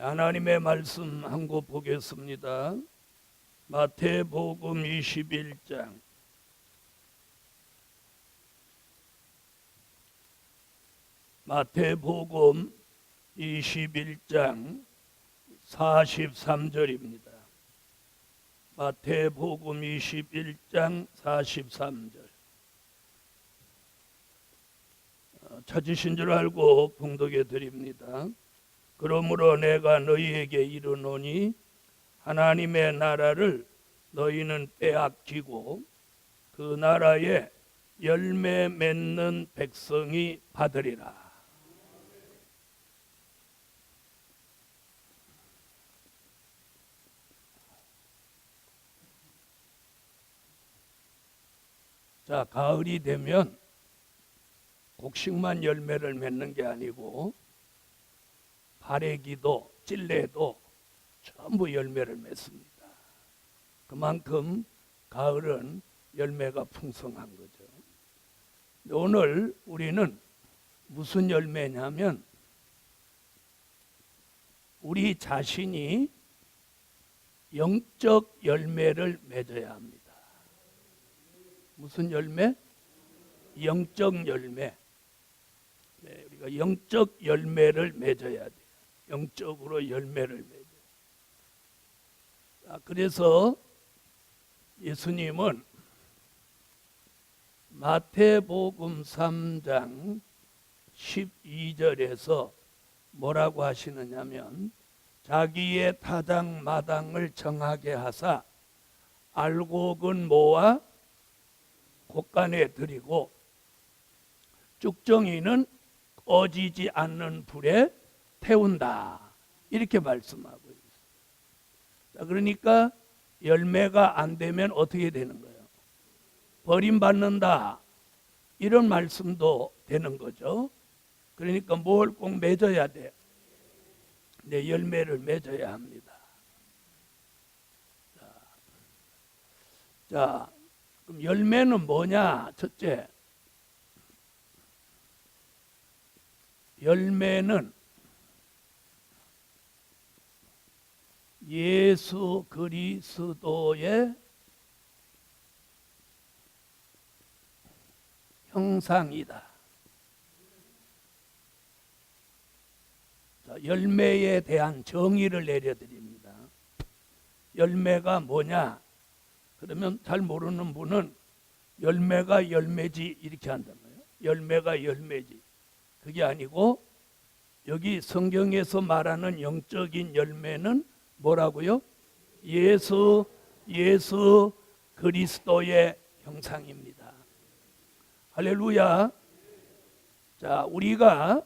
하나님의 말씀 한 곳 보겠습니다. 마태복음 21장 마태복음 21장 43절입니다. 마태복음 21장 43절. 찾으신 줄 알고 봉독해 드립니다. 그러므로 내가 너희에게 이르노니 하나님의 나라를 너희는 빼앗기고 그 나라에 열매 맺는 백성이 받으리라. 자, 가을이 되면 곡식만 열매를 맺는 게 아니고 바래기도 찔레도 전부 열매를 맺습니다. 그만큼 가을은 열매가 풍성한 거죠. 오늘 우리는 무슨 열매냐면 우리 자신이 영적 열매를 맺어야 합니다. 무슨 열매? 영적 열매. 네, 우리가 영적 열매를 맺어야 돼요. 영적으로 열매를 맺어요. 그래서 예수님은 마태복음 3장 12절에서 뭐라고 하시느냐면 자기의 타당마당을 정하게 하사 알곡은 모아 곳간에 들이고 쭉정이는 꺼지지 않는 불에 태운다. 이렇게 말씀하고 있어요. 그러니까 열매가 안 되면 어떻게 되는 거예요? 버림받는다. 이런 말씀도 되는 거죠. 그러니까 뭘 꼭 맺어야 돼요? 네, 열매를 맺어야 합니다. 자, 그럼 열매는 뭐냐? 첫째, 열매는 예수 그리스도의 형상이다. 자, 열매에 대한 정의를 내려드립니다. 열매가 뭐냐? 그러면 잘 모르는 분은 열매가 열매지 이렇게 한단 말이에요. 열매가 열매지. 그게 아니고 여기 성경에서 말하는 영적인 열매는 뭐라고요? 예수 그리스도의 형상입니다. 할렐루야. 자, 우리가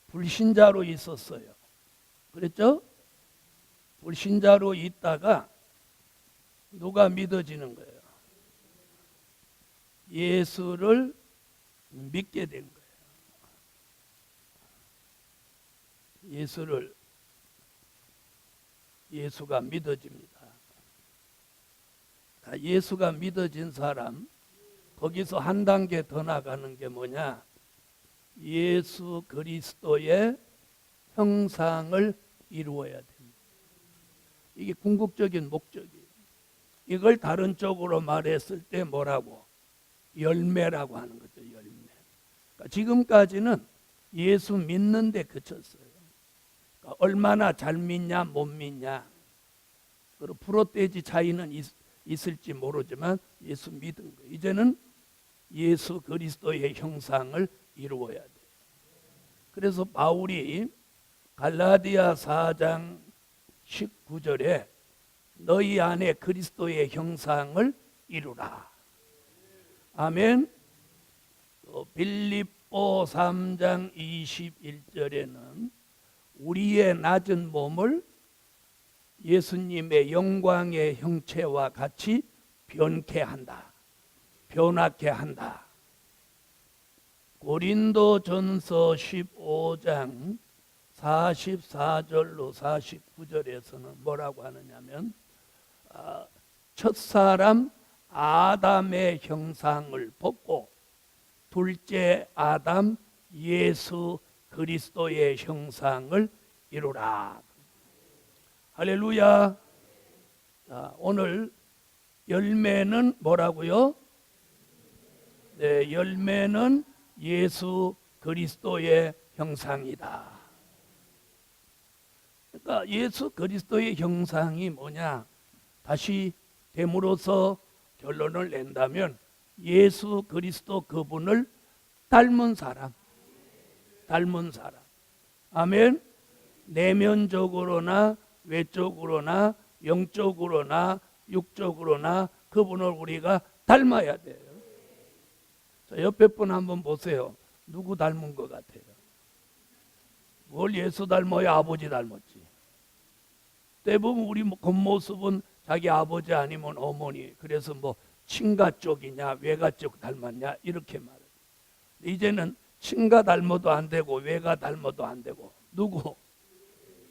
불신자로 있었어요. 그랬죠? 불신자로 있다가 누가 믿어지는 거예요? 예수를 믿게 된 거예요. 예수가 믿어집니다. 예수가 믿어진 사람, 거기서 한 단계 더 나가는 게 뭐냐? 예수 그리스도의 형상을 이루어야 됩니다. 이게 궁극적인 목적이에요. 이걸 다른 쪽으로 말했을 때 뭐라고? 열매라고 하는 거죠. 열매. 그러니까 지금까지는 예수 믿는 데 그쳤어요. 그러니까 얼마나 잘 믿냐 못 믿냐, 그리고 프로떼지 차이는 있을지 모르지만 예수 믿은 거예요. 이제는 예수 그리스도의 형상을 이루어야 돼요. 그래서 바울이 갈라디아 4장 19절에 너희 안에 그리스도의 형상을 이루라. 아멘. 또 빌립보 3장 21절에는 우리의 낮은 몸을 예수님의 영광의 형체와 같이 변케 한다. 변화케 한다. 고린도전서 15장 44절로 49절에서는 뭐라고 하느냐면 첫사람 아담의 형상을 벗고 둘째 아담 예수 그리스도의 형상을 이루라. 할렐루야. 자, 오늘 열매는 뭐라고요? 네, 열매는 예수 그리스도의 형상이다. 그러니까 예수 그리스도의 형상이 뭐냐? 다시 됨으로써 결론을 낸다면 예수 그리스도 그분을 닮은 사람. 아멘. 내면적으로나 외적으로나 영적으로나 육적으로나 그분을 우리가 닮아야 돼요. 자, 옆에 분 한번 보세요. 누구 닮은 것 같아요? 뭘 예수 닮아야? 아버지 닮았지. 대부분 우리 겉모습은 자기 아버지 아니면 어머니, 그래서 뭐 친가 쪽이냐 외가 쪽 닮았냐 이렇게 말해요. 이제는 친가 닮아도 안 되고 외가 닮아도 안 되고 누구?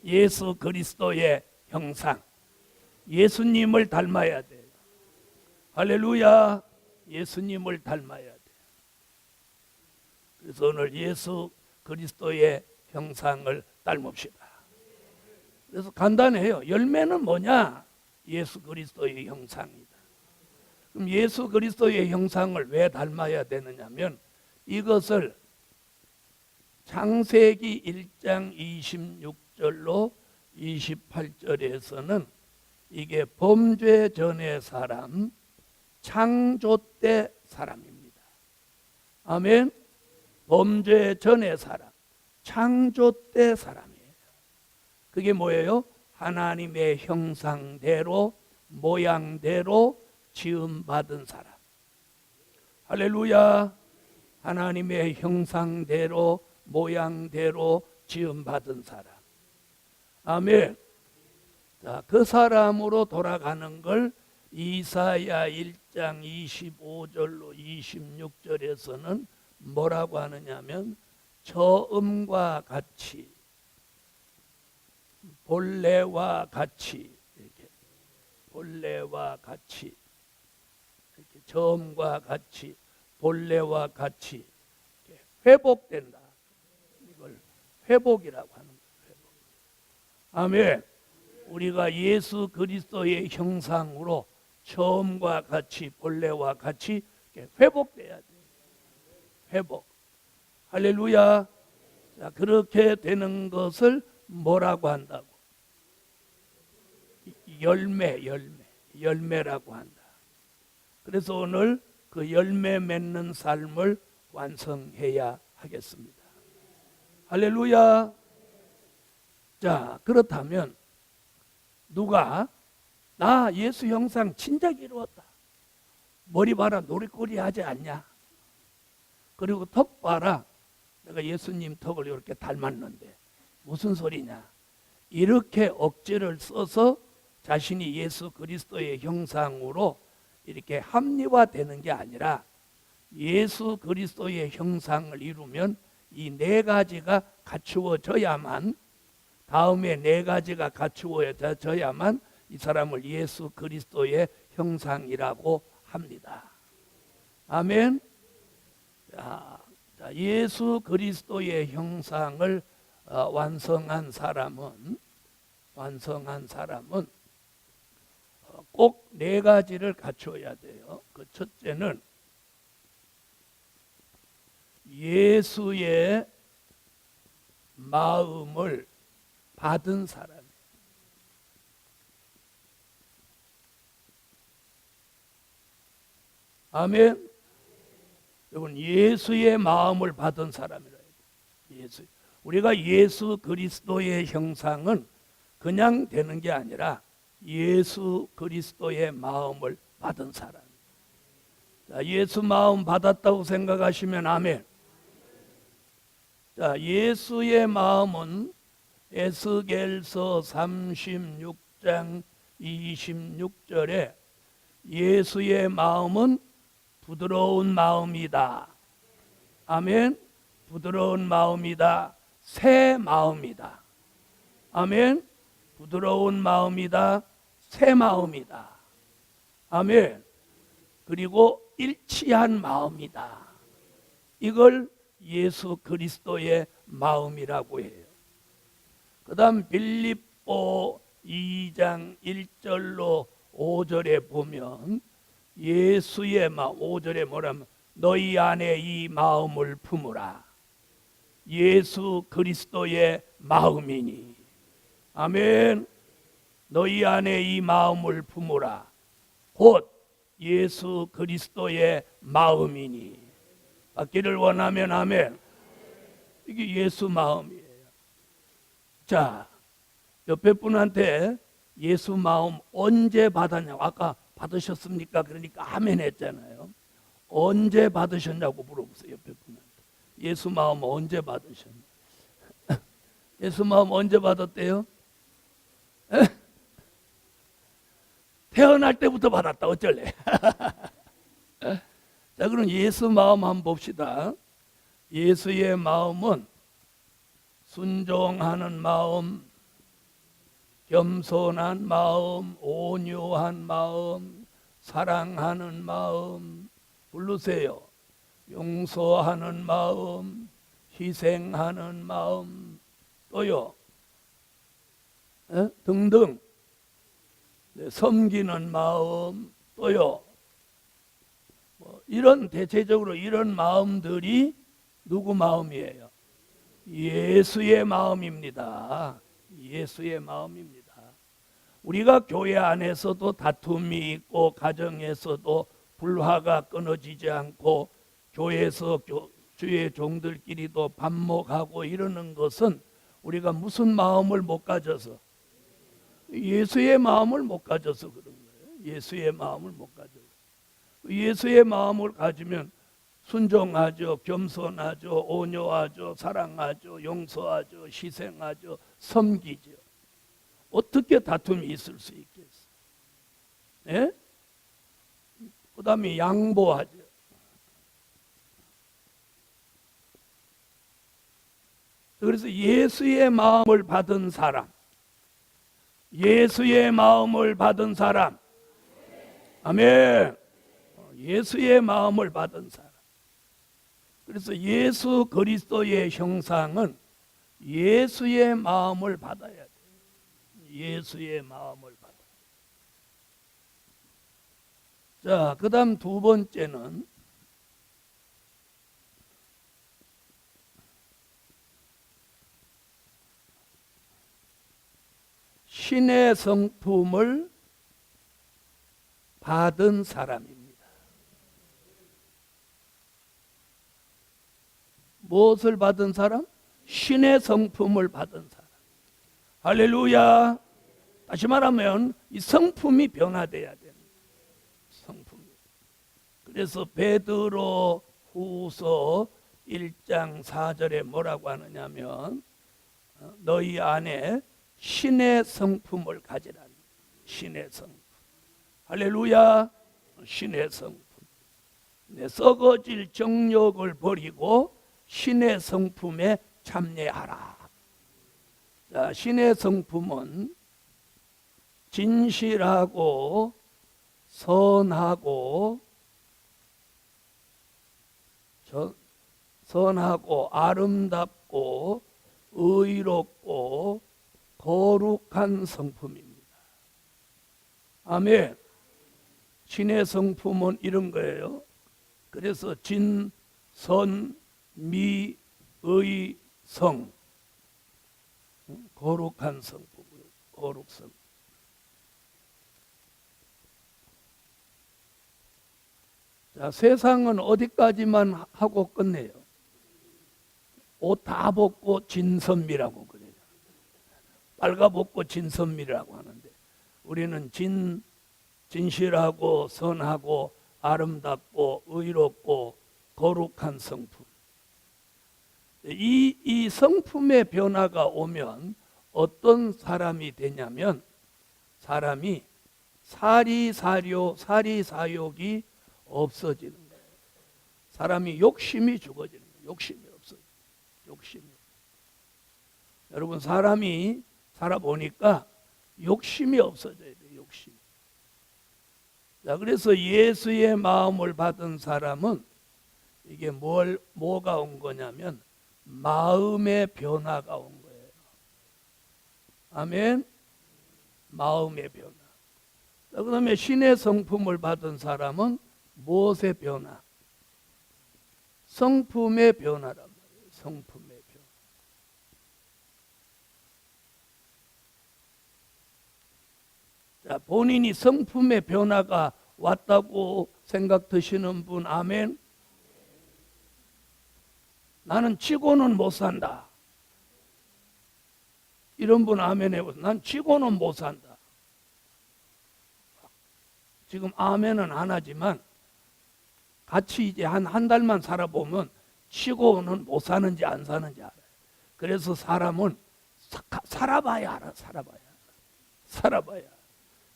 예수 그리스도의 형상, 예수님을 닮아야 돼요. 할렐루야. 예수님을 닮아야 돼요. 그래서 오늘 예수 그리스도의 형상을 닮읍시다. 그래서 간단해요. 열매는 뭐냐? 예수 그리스도의 형상이다. 그럼 예수 그리스도의 형상을 왜 닮아야 되느냐면 이것을 창세기 1장 26절로 28절에서는 이게 범죄 전의 사람, 창조 때 사람입니다. 아멘. 범죄 전의 사람, 창조 때 사람이에요. 그게 뭐예요? 하나님의 형상대로 모양대로 지음받은 사람. 할렐루야. 하나님의 형상대로 모양대로 지음받은 사람. 아멘. 자, 그 사람으로 돌아가는 걸 이사야 1장 25절로 26절에서는 뭐라고 하느냐면 처음과 같이 본래와 같이 이렇게 본래와 같이 이렇게 처음과 같이 본래와 같이 이렇게 회복된다. 이걸 회복이라고 하는 거예요. 회복. 아멘. 우리가 예수 그리스도의 형상으로 처음과 같이 본래와 같이 이렇게 회복돼야 돼요. 회복. 할렐루야. 자, 그렇게 되는 것을 뭐라고 한다고? 열매라고 한다. 그래서 오늘 그 열매 맺는 삶을 완성해야 하겠습니다. 할렐루야. 자, 그렇다면 누가 나 예수 형상 진작 이루었다. 머리 봐라 노리꼬리 하지 않냐. 그리고 턱 봐라. 내가 예수님 턱을 이렇게 닮았는데 무슨 소리냐. 이렇게 억지를 써서 자신이 예수 그리스도의 형상으로 이렇게 합리화되는 게 아니라 예수 그리스도의 형상을 이루면 이 네 가지가 갖추어져야만 다음에 네 가지가 갖추어져야만 이 사람을 예수 그리스도의 형상이라고 합니다. 아멘. 자, 예수 그리스도의 형상을 완성한 사람은 꼭 네 가지를 갖춰야 돼요. 그 첫째는 예수의 마음을 받은 사람이에요. 아멘. 여러분 예수의 마음을 받은 사람이라. 예수. 우리가 예수 그리스도의 형상은 그냥 되는 게 아니라 예수 그리스도의 마음을 받은 사람. 자, 예수 마음 받았다고 생각하시면 아멘. 자, 예수의 마음은 에스겔서 36장 26절에 예수의 마음은 부드러운 마음이다. 아멘. 부드러운 마음이다. 새 마음이다. 아멘. 부드러운 마음이다. 새 마음이다. 아멘. 그리고 일치한 마음이다. 이걸 예수 그리스도의 마음이라고 해요. 그 다음 빌립보 2장 1절로 5절에 보면 예수의 마음, 5절에 뭐라면 너희 안에 이 마음을 품으라. 예수 그리스도의 마음이니. 아멘. 너희 안에 이 마음을 품으라. 곧 예수 그리스도의 마음이니. 받기를 원하면 아멘. 이게 예수 마음이에요. 자, 옆에 분한테 예수 마음 언제 받았냐고. 아까 받으셨습니까? 그러니까 아멘 했잖아요. 언제 받으셨냐고 물어보세요. 옆에 분한테. 예수 마음 언제 받으셨냐? 예수 마음 언제 받았대요? 태어날 때부터 받았다. 어쩔래? 자, 그럼 예수 마음 한번 봅시다. 예수의 마음은 순종하는 마음, 겸손한 마음, 온유한 마음, 사랑하는 마음, 부르세요. 용서하는 마음, 희생하는 마음, 또요. 등등. 섬기는 마음, 또요. 이런 대체적으로 이런 마음들이 누구 마음이에요? 예수의 마음입니다. 예수의 마음입니다. 우리가 교회 안에서도 다툼이 있고 가정에서도 불화가 끊어지지 않고 교회에서 주의 종들끼리도 반목하고 이러는 것은 우리가 무슨 마음을 못 가져서 예수의 마음을 못 가져서 그런 거예요. 예수의 마음을 못 가져서. 예수의 마음을 가지면 순종하죠, 겸손하죠, 온유하죠, 사랑하죠, 용서하죠, 희생하죠, 섬기죠. 어떻게 다툼이 있을 수 있겠어요? 예? 그 다음에 양보하죠. 그래서 예수의 마음을 받은 사람, 예수의 마음을 받은 사람, 아멘. 예수의 마음을 받은 사람. 그래서 예수 그리스도의 형상은 예수의 마음을 받아야 돼요. 예수의 마음을 받아. 자, 그 다음 두 번째는 신의 성품을 받은 사람입니다. 무엇을 받은 사람? 신의 성품을 받은 사람. 할렐루야. 다시 말하면 이 성품이 변화돼야 됩니다. 성품이. 그래서 베드로 후서 1장 4절에 뭐라고 하느냐면 너희 안에 신의 성품을 가지라. 신의 성품. 할렐루야. 신의 성품. 썩어질 정욕을 버리고 신의 성품에 참여하라. 자, 신의 성품은 진실하고 선하고 아름답고 의롭고 거룩한 성품입니다. 아멘. 신의 성품은 이런 거예요. 그래서 진, 선, 미, 의, 성. 거룩한 성품, 거룩성. 자, 세상은 어디까지만 하고 끝내요? 옷 다 벗고 진선미라고 그래요. 빨가벗고 진선미라고 하는데 우리는 진실하고 선하고 아름답고 의롭고 거룩한 성품. 이 성품의 변화가 오면 어떤 사람이 되냐면 사람이 사리사욕이 없어지는 거예요. 사람이 욕심이 죽어지는 거예요. 욕심이 없어져요. 욕심이. 여러분 사람이 살아보니까 욕심이 없어져야 돼요. 욕심. 자, 그래서 예수의 마음을 받은 사람은 이게 뭐가 온 거냐면 마음의 변화가 온 거예요. 아멘. 마음의 변화. 그 다음에 신의 성품을 받은 사람은 무엇의 변화? 성품의 변화란 말이에요. 성품의 변화. 자, 본인이 성품의 변화가 왔다고 생각드시는 분, 아멘. 나는 치고는 못 산다. 이런 분 아멘 해보세요. 난 치고는 못 산다. 지금 아멘은 안 하지만 같이 이제 한 달만 살아보면 치고는 못 사는지 안 사는지 알아요. 그래서 사람은 살아봐야 알아. 살아봐야.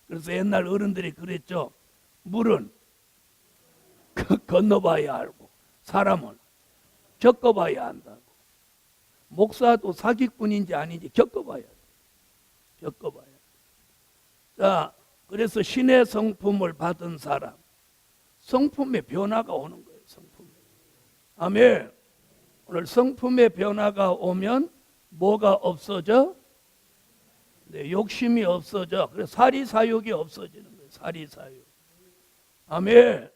그래서 옛날 어른들이 그랬죠. 물은 건너봐야 알고 사람은 겪어봐야 한다고. 목사도 사기꾼인지 아닌지 겪어봐야 돼. 겪어봐야. 자, 그래서 신의 성품을 받은 사람, 성품의 변화가 오는 거예요. 성품. 아멘. 오늘 성품의 변화가 오면 뭐가 없어져? 네, 욕심이 없어져. 그래서 사리사욕이 없어지는 거예요. 사리사욕. 아멘.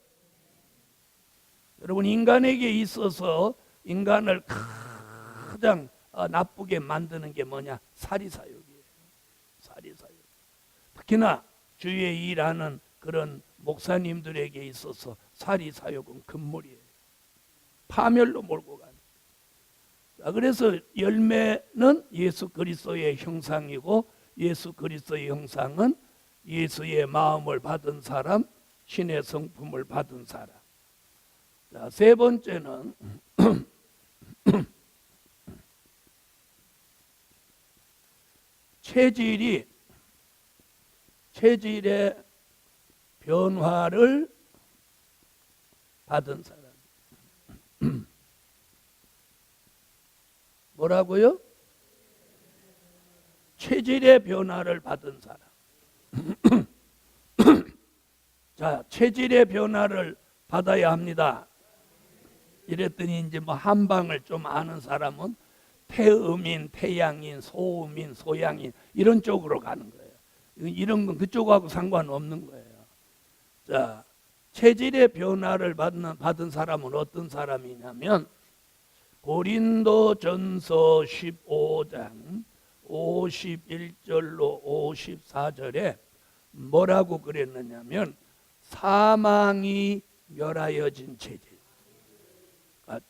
여러분, 인간에게 있어서 인간을 가장 나쁘게 만드는 게 뭐냐? 사리사욕이에요. 사리사욕. 특히나 주위에 일하는 그런 목사님들에게 있어서 사리사욕은 금물이에요. 파멸로 몰고 가는. 자, 그래서 열매는 예수 그리스도의 형상이고 예수 그리스도의 형상은 예수의 마음을 받은 사람, 신의 성품을 받은 사람. 자, 세 번째는 체질의 변화를 받은 사람. 뭐라고요? 체질의 변화를 받은 사람. 자, 체질의 변화를 받아야 합니다. 이랬더니 이제 뭐 한방을 좀 아는 사람은 태음인, 태양인, 소음인, 소양인 이런 쪽으로 가는 거예요. 이런 건 그쪽하고 상관없는 거예요. 자, 체질의 변화를 받은 사람은 어떤 사람이냐면 고린도전서 15장 51절로 54절에 뭐라고 그랬느냐면 사망이 멸하여진 체질.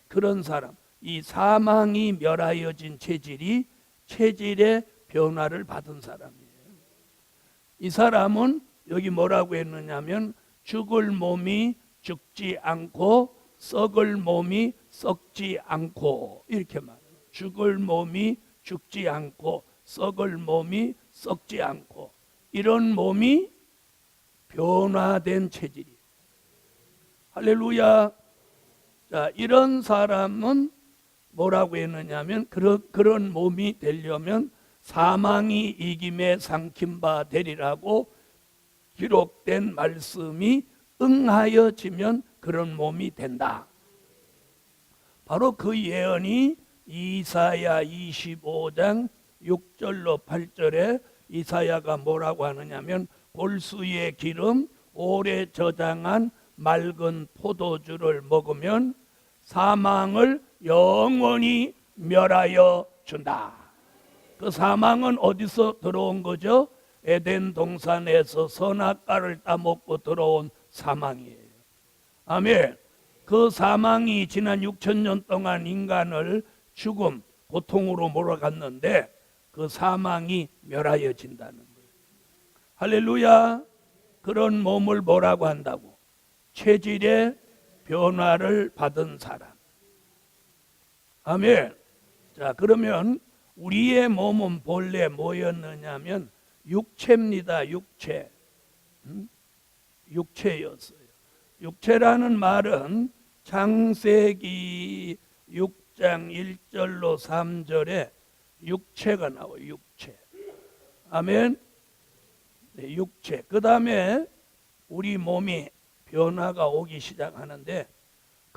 그런 사람, 이 사망이 멸하여진 체질이 체질의 변화를 받은 사람이에요. 이 사람은 여기 뭐라고 했느냐면 죽을 몸이 죽지 않고 썩을 몸이 썩지 않고 이렇게 말해요. 죽을 몸이 죽지 않고 썩을 몸이 썩지 않고 이런 몸이 변화된 체질이에요. 할렐루야. 자, 이런 사람은 뭐라고 했느냐면 그런 몸이 되려면 사망이 이김에 삼킨 바 되리라고 기록된 말씀이 응하여지면 그런 몸이 된다. 바로 그 예언이 이사야 25장 6절로 8절에 이사야가 뭐라고 하느냐면 골수의 기름 오래 저장한 맑은 포도주를 먹으면 사망을 영원히 멸하여 준다. 그 사망은 어디서 들어온 거죠? 에덴 동산에서 선악과를 따먹고 들어온 사망이에요. 아멘. 그 사망이 지난 6,000년 동안 인간을 죽음, 고통으로 몰아갔는데 그 사망이 멸하여진다는 거예요. 할렐루야. 그런 몸을 뭐라고 한다고? 체질의 변화를 받은 사람. 아멘. 자, 그러면 우리의 몸은 본래 뭐였느냐면 육체입니다. 육체. 육체였어요. 육체라는 말은 창세기 6장 1절로 3절에 육체가 나와요. 육체. 아멘. 네, 육체. 그 다음에 우리 몸이 변화가 오기 시작하는데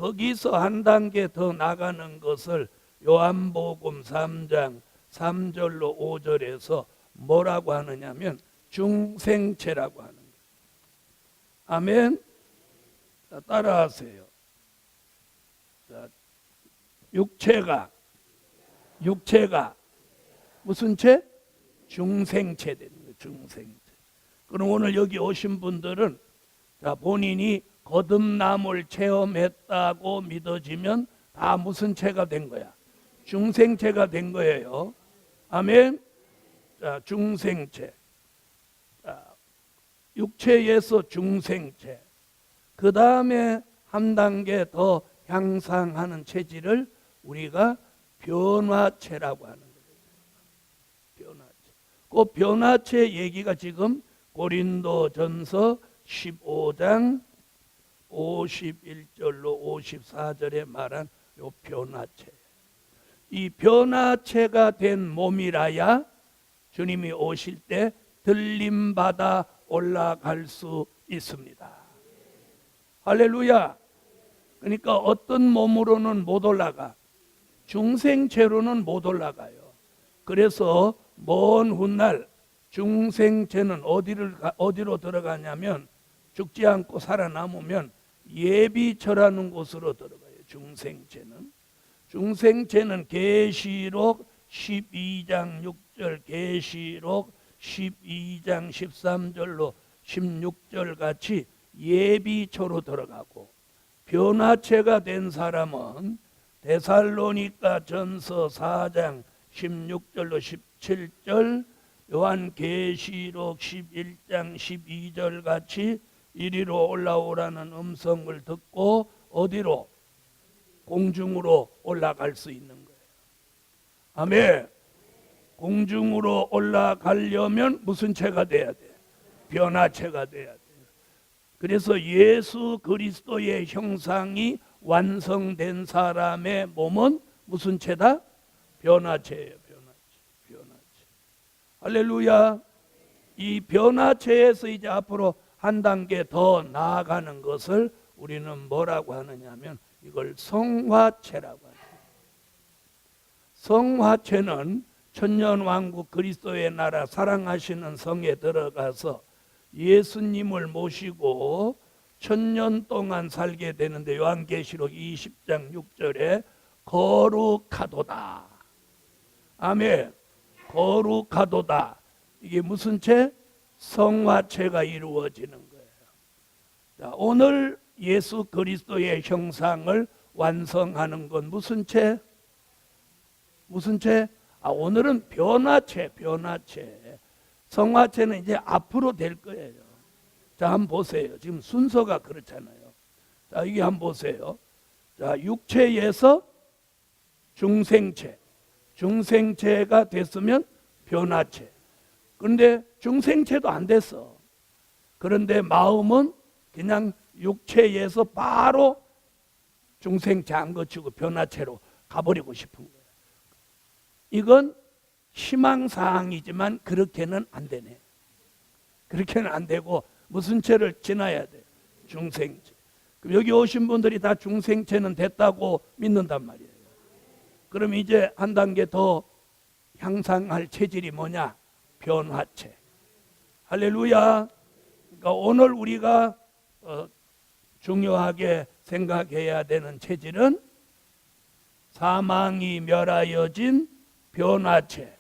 거기서 한 단계 더 나가는 것을 요한복음 3장 3절로 5절에서 뭐라고 하느냐면 중생체라고 하는 거예요. 아멘. 자, 따라하세요. 자, 육체가 무슨 체? 중생체 되는 거예요. 중생체. 그럼 오늘 여기 오신 분들은 자, 본인이 거듭남을 체험했다고 믿어지면 다 무슨 체가 된 거야? 중생체가 된 거예요. 아멘. 자, 중생체. 자, 육체에서 중생체. 그 다음에 한 단계 더 향상하는 체질을 우리가 변화체라고 하는 거예요. 변화체. 그 변화체 얘기가 지금 고린도전서 15장 51절로 54절에 말한 요 변화체. 이 변화체가 된 몸이라야 주님이 오실 때 들림받아 올라갈 수 있습니다. 할렐루야. 그러니까 어떤 몸으로는 못 올라가. 중생체로는 못 올라가요. 그래서 먼 훗날 중생체는 어디로 들어가냐면 죽지 않고 살아남으면 예비처라는 곳으로 들어가요. 중생체는 계시록 12장 6절, 계시록 12장 13절로 16절 같이 예비처로 들어가고, 변화체가 된 사람은 데살로니가 전서 4장 16절로 17절, 요한계시록 11장 12절 같이 이리로 올라오라는 음성을 듣고 어디로? 공중으로 올라갈 수 있는 거예요. 아멘. 공중으로 올라가려면 무슨 체가 돼야 돼? 변화체가 돼야 돼. 그래서 예수 그리스도의 형상이 완성된 사람의 몸은 무슨 체다? 변화체예요. 변화체. 할렐루야. 이 변화체에서 이제 앞으로 한 단계 더 나아가는 것을 우리는 뭐라고 하느냐면 이걸 성화체라고 하죠. 성화체는 천년왕국 그리스도의 나라 사랑하시는 성에 들어가서 예수님을 모시고 천년 동안 살게 되는데, 요한계시록 20장 6절에 거룩하도다. 아멘. 거룩하도다. 이게 무슨 체? 성화체가 이루어지는 거예요. 자, 오늘 예수 그리스도의 형상을 완성하는 건 무슨 체? 무슨 체? 오늘은 변화체. 성화체는 이제 앞으로 될 거예요. 자, 한번 보세요. 지금 순서가 그렇잖아요. 자, 이게 한번 보세요. 자, 육체에서 중생체가 됐으면 변화체. 그런데 중생체도 안 됐어. 그런데 마음은 그냥 육체에서 바로 중생체 안 거치고 변화체로 가버리고 싶은 거예요. 이건 희망사항이지만 그렇게는 안 되네. 그렇게는 안 되고 무슨 체를 지나야 돼? 중생체. 그럼 여기 오신 분들이 다 중생체는 됐다고 믿는단 말이에요. 그럼 이제 한 단계 더 향상할 체질이 뭐냐? 변화체. 할렐루야. 그러니까 오늘 우리가 중요하게 생각해야 되는 체질은 사망이 멸하여진 변화체.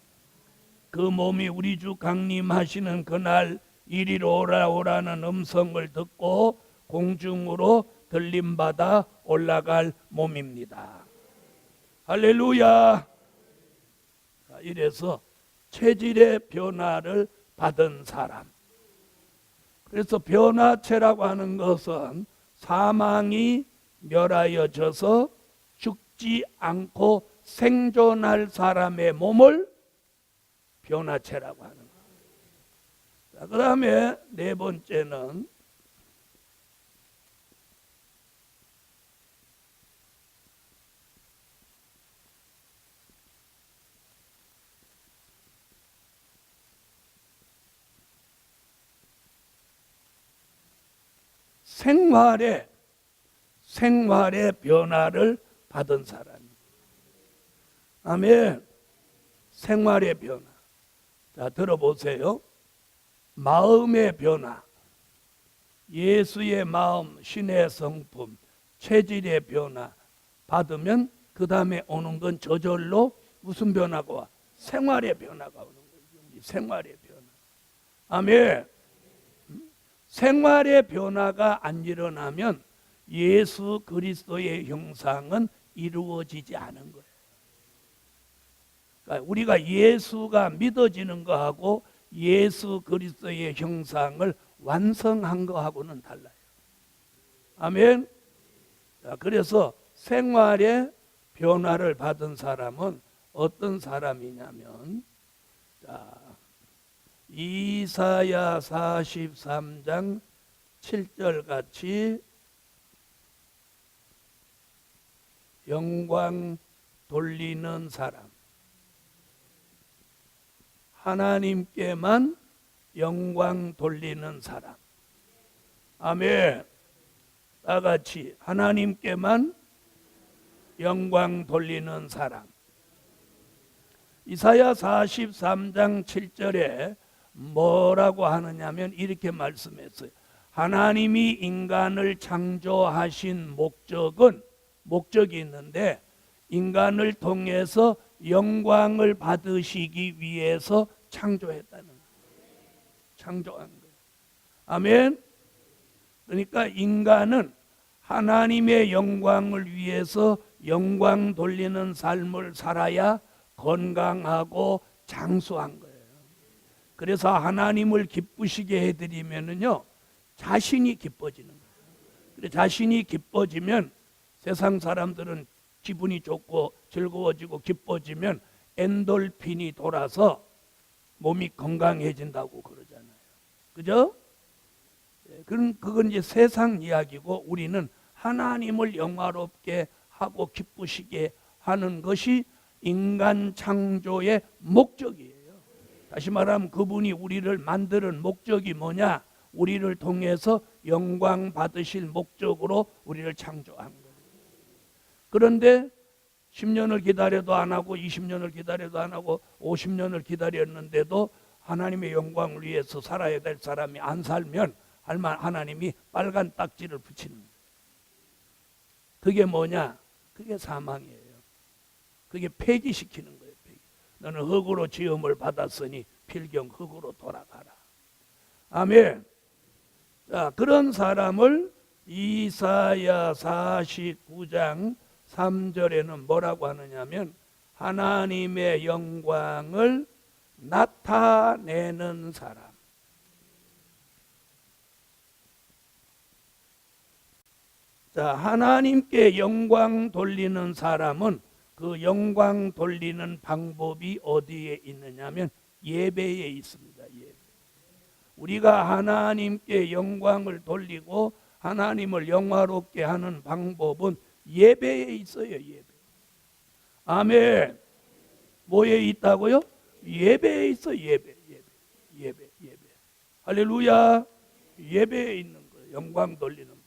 그 몸이 우리 주 강림하시는 그날 이리로 오라는 음성을 듣고 공중으로 들림받아 올라갈 몸입니다. 할렐루야. 이래서 체질의 변화를 받은 사람. 그래서 변화체라고 하는 것은 사망이 멸하여져서 죽지 않고 생존할 사람의 몸을 변화체라고 하는 거예요. 자, 그 다음에 네 번째는 생활에 생활의 변화를 받은 사람이에요. 아멘. 생활의 변화. 자, 들어보세요. 마음의 변화. 예수의 마음, 신의 성품, 체질의 변화 받으면 그 다음에 오는 건 저절로 무슨 변화가 와? 생활의 변화가 오는 거예요. 생활의 변화. 아멘. 생활의 변화가 안 일어나면 예수 그리스도의 형상은 이루어지지 않은 거예요. 그러니까 우리가 예수가 믿어지는 거하고 예수 그리스도의 형상을 완성한 거하고는 달라요. 아멘. 자, 그래서 생활의 변화를 받은 사람은 어떤 사람이냐면, 자, 이사야 43장 7절 같이 영광 돌리는 사람, 하나님께만 영광 돌리는 사람. 아멘. 다 같이 하나님께만 영광 돌리는 사람. 이사야 43장 7절에 뭐라고 하느냐면 이렇게 말씀했어요. 하나님이 인간을 창조하신 목적이 있는데 인간을 통해서 영광을 받으시기 위해서 창조했다는 거예요. 창조한 거예요. 아멘. 그러니까 인간은 하나님의 영광을 위해서 영광 돌리는 삶을 살아야 건강하고 장수한 거예요. 그래서 하나님을 기쁘시게 해드리면은요, 자신이 기뻐지는 거예요. 그래 자신이 기뻐지면 세상 사람들은 기분이 좋고 즐거워지고 기뻐지면 엔돌핀이 돌아서 몸이 건강해진다고 그러잖아요. 그죠? 그건 이제 세상 이야기고 우리는 하나님을 영화롭게 하고 기쁘시게 하는 것이 인간 창조의 목적이에요. 다시 말하면 그분이 우리를 만드는 목적이 뭐냐? 우리를 통해서 영광 받으실 목적으로 우리를 창조한 거예요. 그런데 10년을 기다려도 안 하고 20년을 기다려도 안 하고 50년을 기다렸는데도 하나님의 영광을 위해서 살아야 될 사람이 안 살면 하나님이 빨간 딱지를 붙이는 거예요. 그게 뭐냐? 그게 사망이에요. 그게 폐기시키는 거예요. 폐기. 너는 흙으로 지음을 받았으니 필경 흙으로 돌아가라. 아멘. 자, 그런 사람을 이사야 49장 3절에는 뭐라고 하느냐면 하나님의 영광을 나타내는 사람. 자, 하나님께 영광 돌리는 사람은 그 영광 돌리는 방법이 어디에 있느냐면 예배에 있습니다. 예배. 우리가 하나님께 영광을 돌리고 하나님을 영화롭게 하는 방법은 예배에 있어요. 예배. 아멘. 뭐에 있다고요? 예배에 있어. 예배. 할렐루야. 예배에 있는 거예요. 영광 돌리는 방.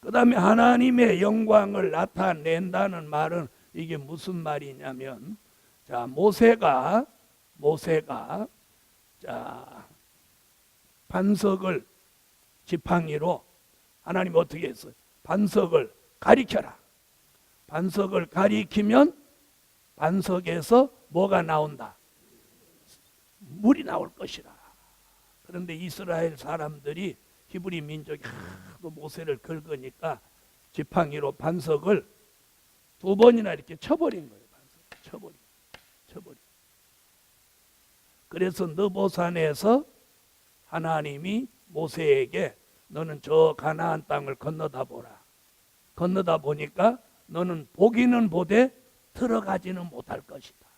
그 다음에 하나님의 영광을 나타낸다는 말은 이게 무슨 말이냐면, 자, 모세가 자, 반석을 지팡이로 하나님 어떻게 했어요? 반석을 가리켜라. 반석을 가리키면 반석에서 뭐가 나온다? 물이 나올 것이라. 그런데 이스라엘 사람들이 히브리 민족이 하도 모세를 긁으니까 지팡이로 반석을 2번이나 이렇게 쳐버린 거예요. 반석 쳐버린. 그래서 느보산에서 하나님이 모세에게 너는 저 가나안 땅을 건너다 보라. 건너다 보니까 너는 보기는 보되 들어가지는 못할 것이다.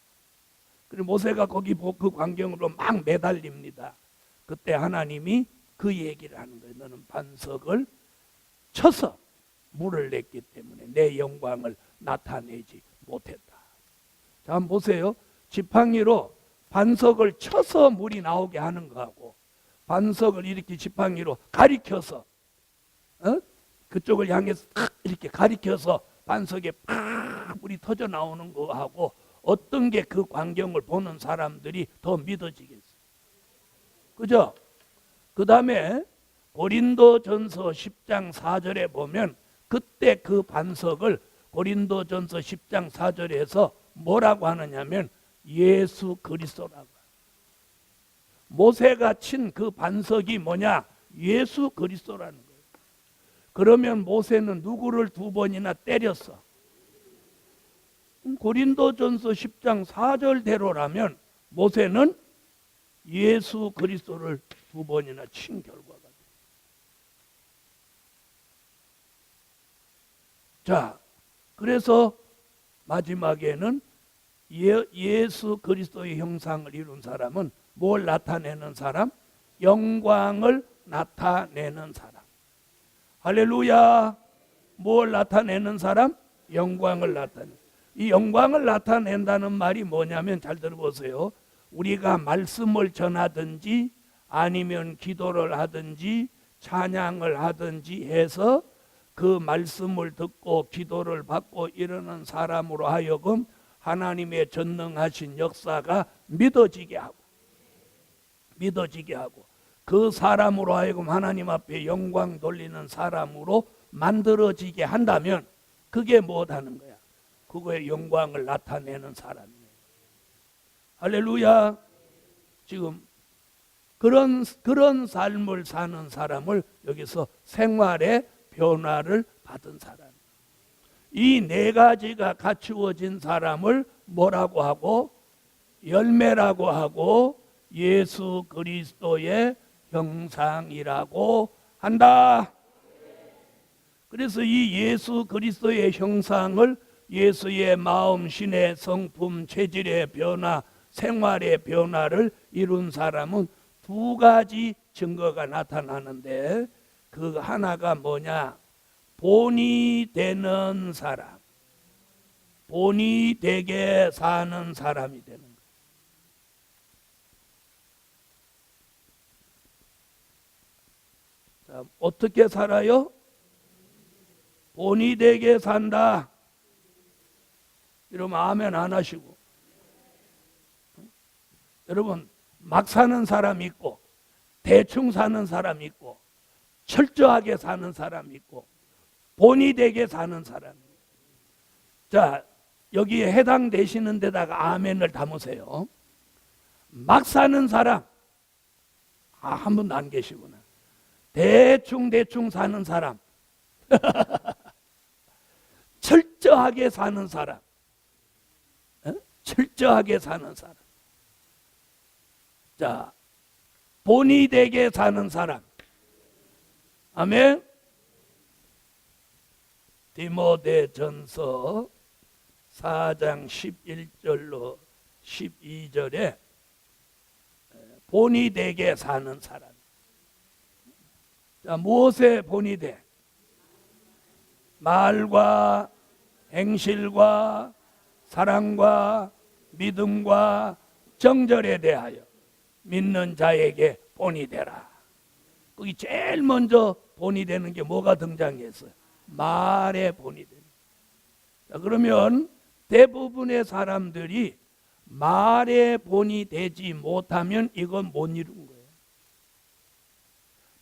그리고 모세가 거기 그 광경으로 막 매달립니다. 그때 하나님이 그 얘기를 하는 거예요. 너는 반석을 쳐서 물을 냈기 때문에 내 영광을 나타내지 못했다. 자, 한번 보세요. 지팡이로 반석을 쳐서 물이 나오게 하는 거하고 반석을 이렇게 지팡이로 가리켜서 그쪽을 향해서 탁 이렇게 가리켜서 반석에 팍 불이 터져 나오는 거하고 어떤 게 그 광경을 보는 사람들이 더 믿어지겠어요? 그죠? 그 다음에 고린도전서 10장 4절에 보면 그때 그 반석을 고린도전서 10장 4절에서 뭐라고 하느냐면 예수 그리스도라고. 모세가 친 그 반석이 뭐냐? 예수 그리스도라는 거예요. 그러면 모세는 누구를 두 번이나 때렸어? 고린도전서 10장 4절대로라면 모세는 예수 그리스도를 두 번이나 친 결과가 돼요. 자, 그래서 마지막에는 예수 그리스도의 형상을 이룬 사람은 뭘 나타내는 사람? 영광을 나타내는 사람. 할렐루야. 뭘 나타내는 사람? 영광을 나타내는. 이 영광을 나타낸다는 말이 뭐냐면 잘 들어보세요. 우리가 말씀을 전하든지 아니면 기도를 하든지 찬양을 하든지 해서 그 말씀을 듣고 기도를 받고 이러는 사람으로 하여금 하나님의 전능하신 역사가 믿어지게 하고 그 사람으로 하여금 하나님 앞에 영광 돌리는 사람으로 만들어지게 한다면 그게 뭐하는 거야? 그거의 영광을 나타내는 사람이에요. 할렐루야. 지금 그런 삶을 사는 사람을 여기서 생활의 변화를 받은 사람. 이 네 가지가 갖추어진 사람을 뭐라고 하고? 열매라고 하고 예수 그리스도의 형상이라고 한다. 그래서 이 예수 그리스도의 형상을 예수의 마음, 신의 성품, 체질의 변화, 생활의 변화를 이룬 사람은 두 가지 증거가 나타나는데 그 하나가 뭐냐? 본이 되는 사람, 본이 되게 사는 사람이 되는 거예요. 자, 어떻게 살아요? 본이 되게 산다. 이러면 아멘 안 하시고. 여러분, 막 사는 사람이 있고 대충 사는 사람이 있고 철저하게 사는 사람이 있고 본이 되게 사는 사람이. 자, 여기에 해당되시는 데다가 아멘을 담으세요. 막 사는 사람, 한 분도 안 계시구나. 대충 사는 사람, 철저하게 사는 사람, 철저하게 사는 사람. 자, 본이 되게 사는 사람. 아멘. 디모데전서 4장 11절로 12절에 본이 되게 사는 사람. 자, 무엇에 본이 돼? 말과 행실과 사랑과 믿음과 정절에 대하여 믿는 자에게 본이 되라. 거기 제일 먼저 본이 되는 게 뭐가 등장했어요? 말에 본이 되는. 자, 그러면 대부분의 사람들이 말에 본이 되지 못하면 이건 못 이룬 거예요.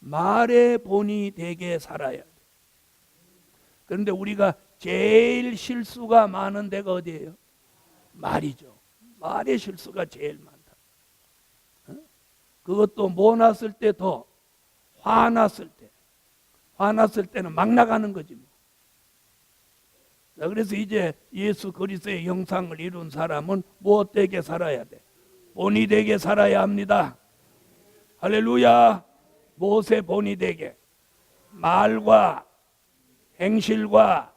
말에 본이 되게 살아야 돼. 그런데 우리가 제일 실수가 많은 데가 어디예요? 말이죠. 말의 실수가 제일 많다. 그것도 뭐 났을 때 더, 화났을 때. 화났을 때는 막 나가는 거지 뭐. 자, 그래서 이제 예수 그리스도의 형상을 이룬 사람은 무엇 되게 살아야 돼? 본이 되게 살아야 합니다. 할렐루야. 무엇에 본이 되게? 말과 행실과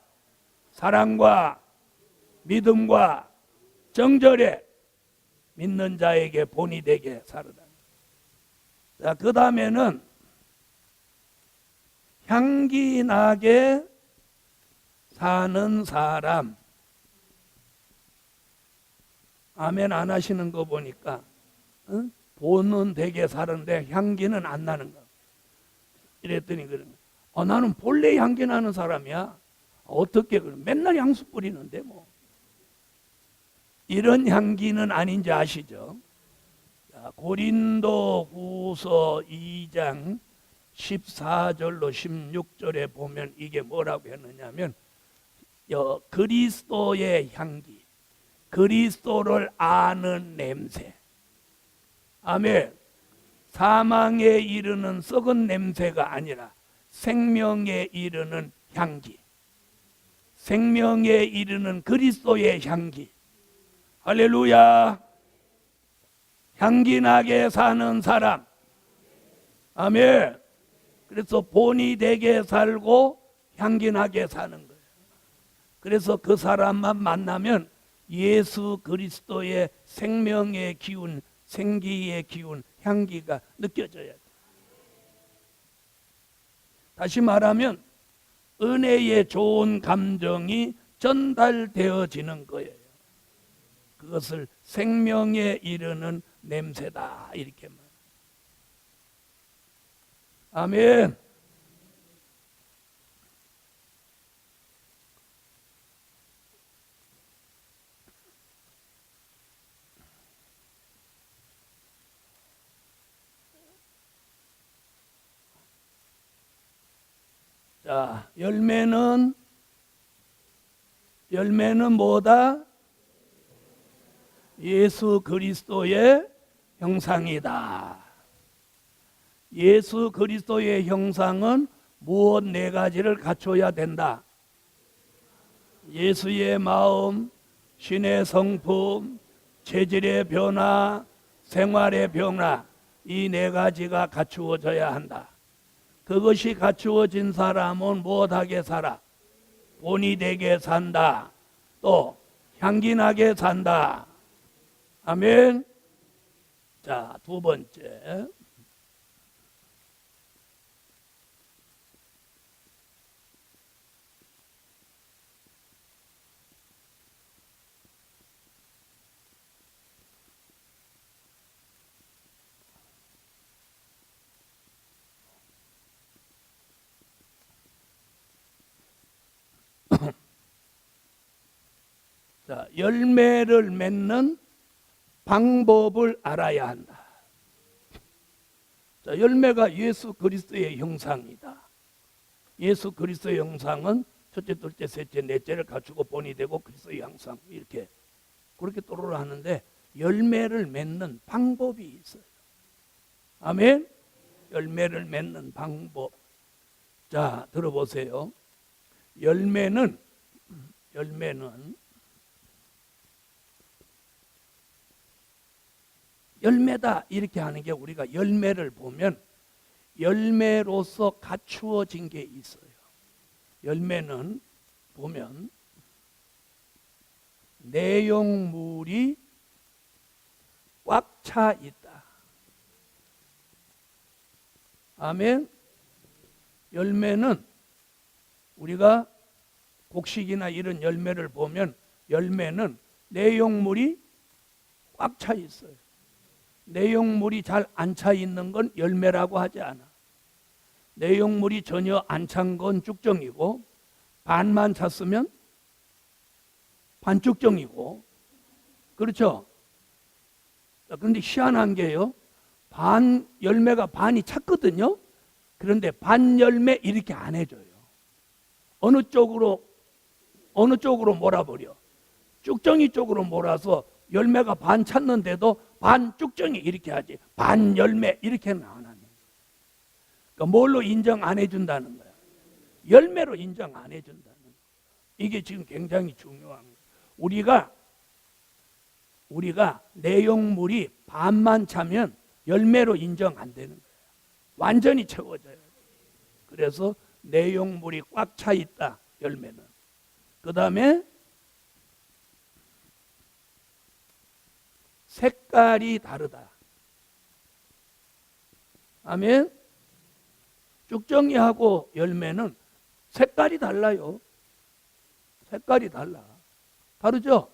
사랑과 믿음과 정절에 믿는 자에게 본이 되게 살아라. 자, 그 다음에는 향기 나게 사는 사람. 아멘 안 하시는 거 보니까 본은 되게 사는데 향기는 안 나는 거. 이랬더니 그러면 나는 본래 향기 나는 사람이야. 어떻게 그래? 맨날 향수 뿌리는데 뭐. 이런 향기는 아닌지 아시죠? 고린도 후서 2장 14절로 16절에 보면 이게 뭐라고 했느냐면 그리스도의 향기, 그리스도를 아는 냄새. 아멘. 사망에 이르는 썩은 냄새가 아니라 생명에 이르는 향기, 생명에 이르는 그리스도의 향기. 할렐루야. 향기 나게 사는 사람. 아멘. 그래서 본이 되게 살고 향기 나게 사는 거예요. 그래서 그 사람만 만나면 예수 그리스도의 생명의 기운, 생기의 기운, 향기가 느껴져야 돼. 다시 말하면 은혜의 좋은 감정이 전달되어지는 거예요. 그것을 생명에 이르는 냄새다 이렇게 말. 아멘. 자, 열매는 뭐다? 예수 그리스도의 형상이다. 예수 그리스도의 형상은 무엇 네 가지를 갖춰야 된다. 예수의 마음, 신의 성품, 체질의 변화, 생활의 변화, 이 네 가지가 갖추어져야 한다. 그것이 갖추어진 사람은 무엇하게 살아? 본이 되게 산다. 또 향기나게 산다. 아멘. 자, 두 번째. 자, 열매를 맺는 방법을 알아야 한다. 자, 열매가 예수 그리스도의 형상이다. 예수 그리스도의 형상은 첫째, 둘째, 셋째, 넷째를 갖추고 본이 되고 그리스도의 형상 이렇게 그렇게 또로를 하는데 열매를 맺는 방법이 있어요. 아멘. 열매를 맺는 방법. 자, 들어보세요. 열매는 열매다 이렇게 하는 게 우리가 열매를 보면 열매로서 갖추어진 게 있어요. 열매는 보면 내용물이 꽉 차 있다. 아멘. 열매는 우리가 곡식이나 이런 열매를 보면 열매는 내용물이 꽉 차 있어요. 내용물이 잘 안 차 있는 건 열매라고 하지 않아. 내용물이 전혀 안 찬 건 쭉정이고 반만 찼으면 반쭉정이고 그렇죠? 그런데 희한한 게요. 열매가 반이 찼거든요. 그런데 반열매 이렇게 안 해줘요. 어느 쪽으로 몰아버려. 쭉정이 쪽으로 몰아서 열매가 반 찼는데도 반 쭉정이 이렇게 하지 반 열매 이렇게는 안 하네. 그러니까 뭘로 인정 안 해준다는 거야? 열매로 인정 안 해준다는 거야. 이게 지금 굉장히 중요한 거야. 우리가 내용물이 반만 차면 열매로 인정 안 되는 거야. 완전히 채워져야 돼. 그래서 내용물이 꽉 차 있다. 열매는. 그 다음에 색깔이 다르다. 아멘. 쭉정이하고 열매는 색깔이 달라요. 색깔이 달라. 다르죠?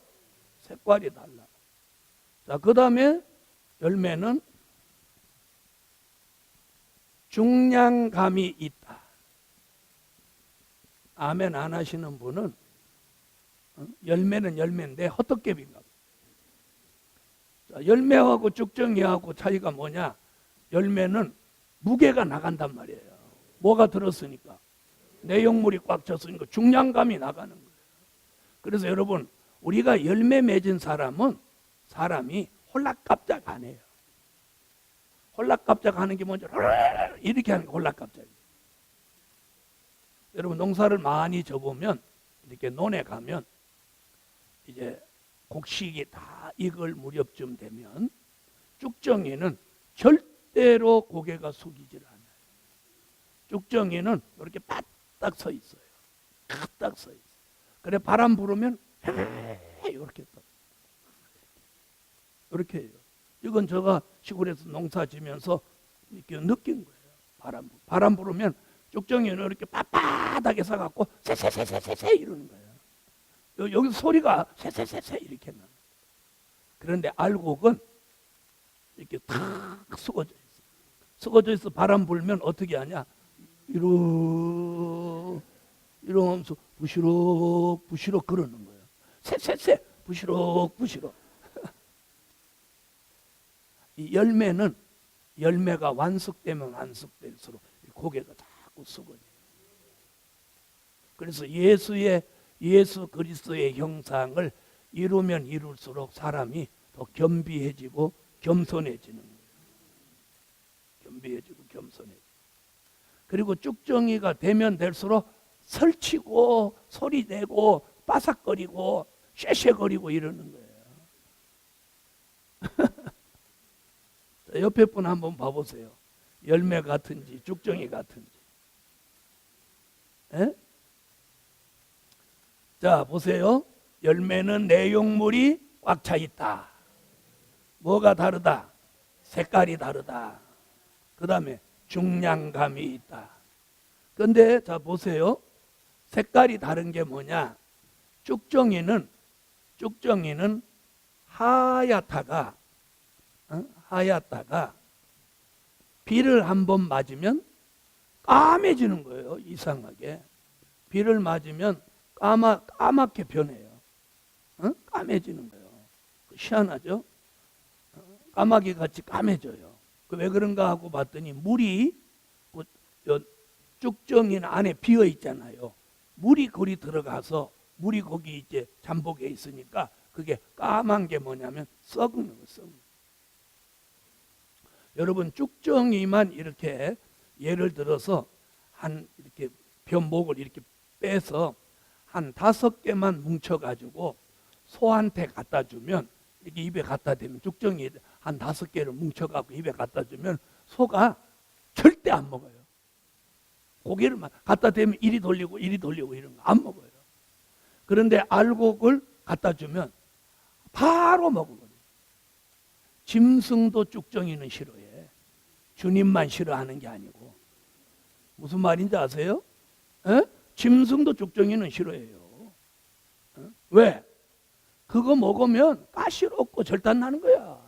색깔이 달라. 자, 그 다음에 열매는 중량감이 있다. 아멘 안 하시는 분은 열매는 열매인데 헛떡개비인가. 열매하고 쭉정이하고 차이가 뭐냐? 열매는 무게가 나간단 말이에요. 뭐가 들었으니까. 내용물이 꽉 찼으니까 중량감이 나가는 거예요. 그래서 여러분, 우리가 열매 맺은 사람은 사람이 홀락갑작 안 해요. 홀락갑작 하는 게 뭔지 이렇게 하는 게 홀락갑작이에요. 여러분, 농사를 많이 져보면 이렇게 논에 가면 이제 곡식이 다 익을 무렵쯤 되면 쭉정이는 절대로 고개가 숙이질 않아요. 쭉정이는 이렇게 바딱 서 있어요. 딱 서 있어요. 그래 바람 불으면 이렇게 떠. 이렇게 해요. 이건 제가 시골에서 농사 지면서 이렇게 느낀 거예요. 바람 불으면 쭉정이는 이렇게 빳빳하게 서갖고 새새새새새 이러는 거예요. 여기 소리가 새새새새 이렇게 나. 그런데 알곡은 이렇게 탁 숙어져 있어. 숙어져 있어. 바람 불면 어떻게 하냐? 이러면서 부시럭 그러는 거예요. 새새새 부시럭. 이 열매가 완숙되면 완숙될수록 고개가 자꾸 숙어져요. 그래서 예수 그리스도의 형상을 이루면 이룰수록 사람이 더 겸비해지고 겸손해지는 거예요. 겸비해지고 겸손해지고. 그리고 쭉정이가 되면 될수록 설치고 소리내고 바삭거리고 쉐쉐거리고 이러는 거예요. 옆에 분 한번 봐보세요. 열매 같은지 쭉정이 같은지. 에? 자, 보세요. 열매는 내용물이 꽉 차 있다. 뭐가 다르다? 색깔이 다르다. 그 다음에 중량감이 있다. 그런데 자 보세요. 색깔이 다른 게 뭐냐? 쭉정이는 하얗다가 비를 한번 맞으면 까매지는 거예요. 이상하게. 비를 맞으면 까맣게 변해요. 까매지는 거예요. 희한하죠? 까마귀 같이 까매져요. 왜 그런가 하고 봤더니 물이 쭉정이는 안에 비어 있잖아요. 물이 거기 들어가서 물이 거기 이제 잠복에 있으니까 그게 까만 게 뭐냐면 썩는 거예요. 썩는. 여러분 쭉정이만 이렇게 예를 들어서 한 이렇게 변목을 이렇게 빼서 한 5개만 뭉쳐가지고 소한테 갖다 주면 이렇게 입에 갖다 대면 쭉정이 한 5개를 뭉쳐갖고 입에 갖다 주면 소가 절대 안 먹어요. 고개를 갖다 대면 이리 돌리고 이런 거 안 먹어요. 그런데 알곡을 갖다 주면 바로 먹어버려요. 짐승도 쭉정이는 싫어해. 주님만 싫어하는 게 아니고. 무슨 말인지 아세요? 에? 짐승도 쭉정이는 싫어해요. 왜? 그거 먹으면 가시롭고 절단 나는 거야.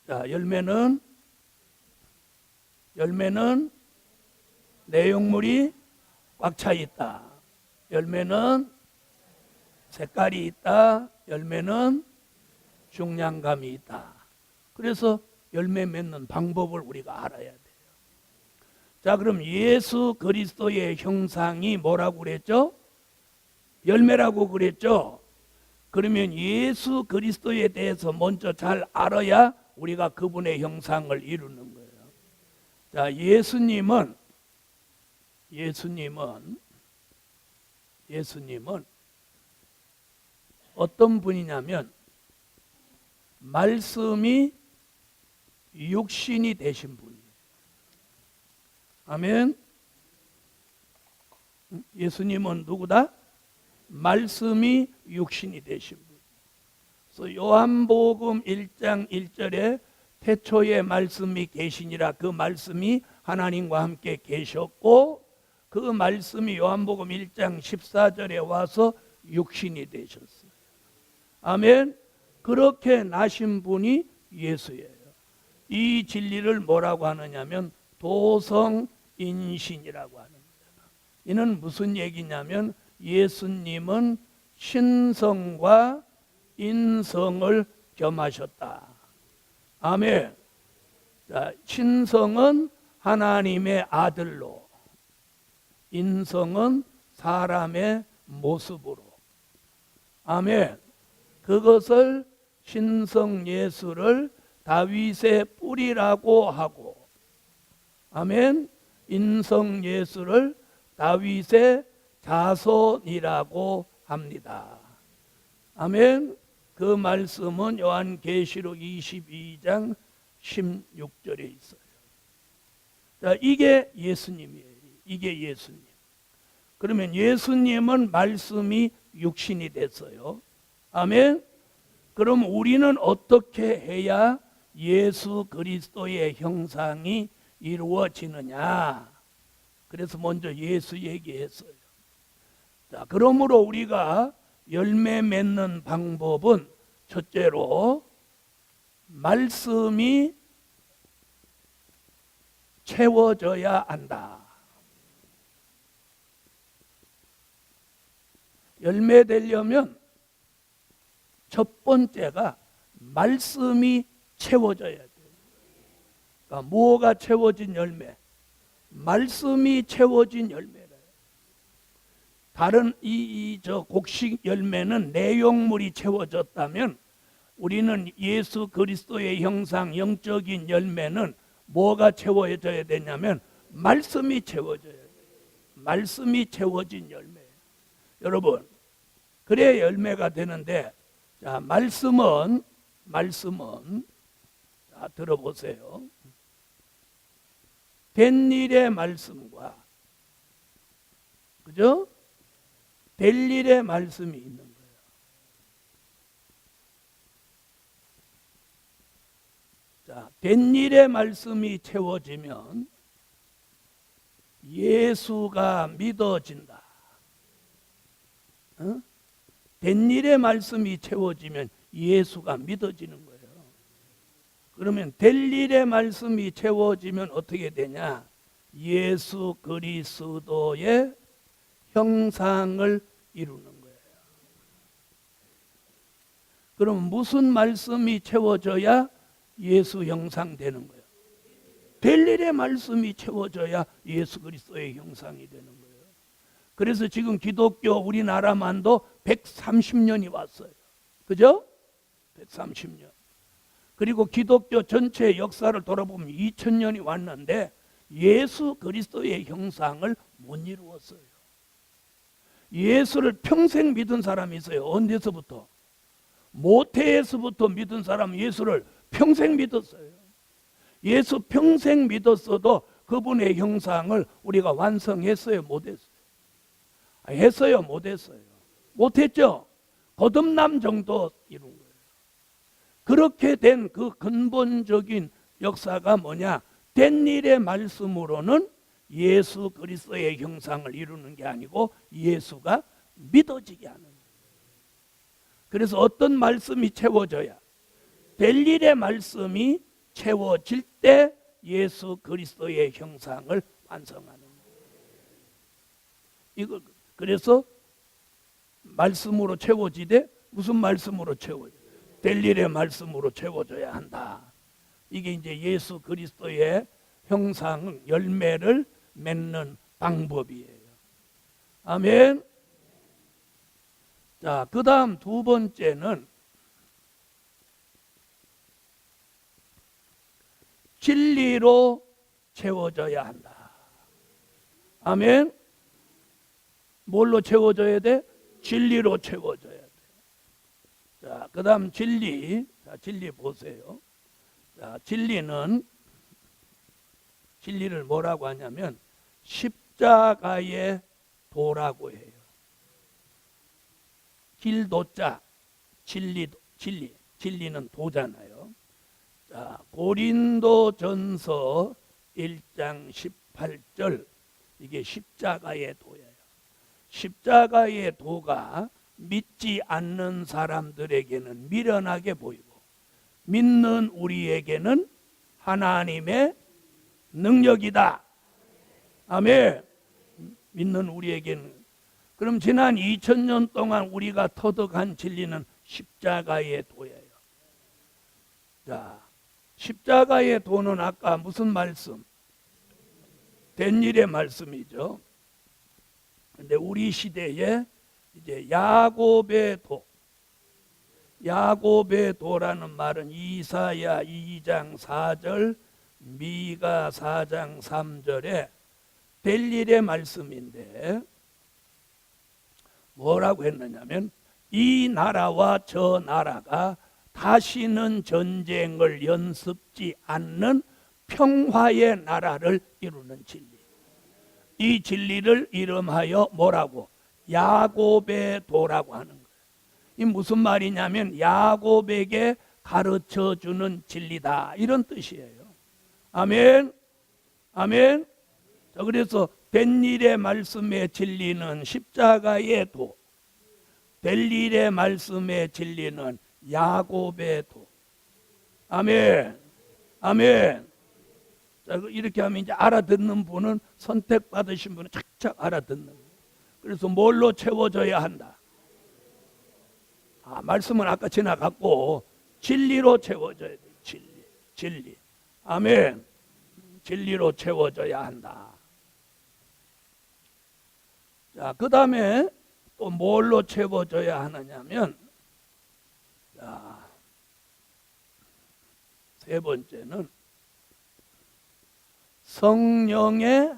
자, 열매는 내용물이 꽉 차 있다. 열매는 색깔이 있다. 열매는 중량감이 있다. 그래서 열매 맺는 방법을 우리가 알아야 돼요. 자, 그럼 예수 그리스도의 형상이 뭐라고 그랬죠? 열매라고 그랬죠? 그러면 예수 그리스도에 대해서 먼저 잘 알아야 우리가 그분의 형상을 이루는 거예요. 자, 예수님은 어떤 분이냐면 말씀이 육신이 되신 분이에요. 아멘. 예수님은 누구다? 말씀이 육신이 되신 분. 그래서 요한복음 1장 1절에 태초에 말씀이 계시니라. 그 말씀이 하나님과 함께 계셨고 그 말씀이 요한복음 1장 14절에 와서 육신이 되셨어요. 아멘. 그렇게 나신 분이 예수예요. 이 진리를 뭐라고 하느냐면 도성인신이라고 하는 거예요. 이는 무슨 얘기냐면 예수님은 신성과 인성을 겸하셨다. 아멘. 자, 신성은 하나님의 아들로, 인성은 사람의 모습으로. 아멘. 그것을 신성 예수를 다윗의 뿌리라고 하고, 아멘. 인성 예수를 다윗의 자손이라고 합니다. 아멘. 그 말씀은 요한계시록 22장 16절에 있어요. 자, 이게 예수님이에요. 이게 예수님. 그러면 예수님은 말씀이 육신이 됐어요. 아멘. 그럼 우리는 어떻게 해야 예수 그리스도의 형상이 이루어지느냐? 그래서 먼저 예수 얘기했어요. 자, 그러므로 우리가 열매 맺는 방법은 첫째로 말씀이 채워져야 한다. 열매 되려면 첫 번째가 말씀이 채워져야 돼요. 그러니까 뭐가 채워진 열매? 말씀이 채워진 열매래요. 다른 저 곡식 열매는 내용물이 채워졌다면 우리는 예수 그리스도의 형상, 영적인 열매는 뭐가 채워져야 되냐면 말씀이 채워져야 돼요. 말씀이 채워진 열매. 여러분, 그래야 열매가 되는데, 자, 말씀은 자, 들어보세요. 된 일의 말씀과, 그죠? 될 일의 말씀이 있는 거예요. 자, 된 일의 말씀이 채워지면 예수가 믿어진다. 어? 된 일의 말씀이 채워지면 예수가 믿어지는 거예요. 그러면 될 일의 말씀이 채워지면 어떻게 되냐? 예수 그리스도의 형상을 이루는 거예요. 그럼 무슨 말씀이 채워져야 예수 형상 되는 거예요? 될 일의 말씀이 채워져야 예수 그리스도의 형상이 되는 거예요. 그래서 지금 기독교 우리나라만도 130년이 왔어요. 그죠? 130년. 그리고 기독교 전체 역사를 돌아보면 2000년이 왔는데 예수 그리스도의 형상을 못 이루었어요. 예수를 평생 믿은 사람이 있어요. 언제서부터? 모태에서부터 믿은 사람 예수를 평생 믿었어요. 예수 평생 믿었어도 그분의 형상을 우리가 완성했어요? 못했어요? 했어요? 못했어요? 못했죠? 거듭남 정도 이룬 거예요. 그렇게 된 그 근본적인 역사가 뭐냐? 된 일의 말씀으로는 예수 그리스도의 형상을 이루는 게 아니고 예수가 믿어지게 하는 거예요. 그래서 어떤 말씀이 채워져야? 될 일의 말씀이 채워질 때 예수 그리스도의 형상을 완성하는 거예요. 이거 그래서 말씀으로 채워지되 무슨 말씀으로 채워져? 될 일의 말씀으로 채워져야 한다. 이게 이제 예수 그리스도의 형상 열매를 맺는 방법이에요. 아멘. 자, 그 다음 두 번째는 진리로 채워져야 한다. 아멘. 뭘로 채워져야 돼? 진리로 채워져야 돼. 자, 그 다음 진리. 자, 진리 보세요. 자, 진리를 뭐라고 하냐면 십자가의 도라고 해요. 길도자, 진리는 도잖아요. 자, 고린도전서 1장 18절, 이게 십자가의 도예요. 십자가의 도가 믿지 않는 사람들에게는 미련하게 보이고 믿는 우리에게는 하나님의 능력이다. 아멘. 믿는 우리에게는. 그럼 지난 2000년 동안 우리가 터득한 진리는 십자가의 도예요. 자, 십자가의 도는 아까 무슨 말씀? 된 일의 말씀이죠. 근데 우리 시대에 이제 야곱의 도, 야곱의 도라는 말은 이사야 2장 4절, 미가 4장 3절에 될 일의 말씀인데 뭐라고 했느냐면 이 나라와 저 나라가 다시는 전쟁을 연습지 않는 평화의 나라를 이루는 진리. 이 진리를 이름하여 뭐라고? 야곱의 도라고 하는 거예요. 이 무슨 말이냐면 야곱에게 가르쳐주는 진리다, 이런 뜻이에요. 아멘. 아멘. 자, 그래서 된 일의 말씀의 진리는 십자가의 도, 될 일의 말씀의 진리는 야곱의 도. 아멘. 아멘. 자, 이렇게 하면 이제 알아듣는 분은, 선택받으신 분은 착착 알아듣는 거예요. 그래서 뭘로 채워져야 한다? 말씀은 아까 지나갔고 진리로 채워져야 돼. 진리. 아멘. 진리로 채워져야 한다. 자, 그 다음에 또 뭘로 채워져야 하느냐면, 자, 세 번째는 성령의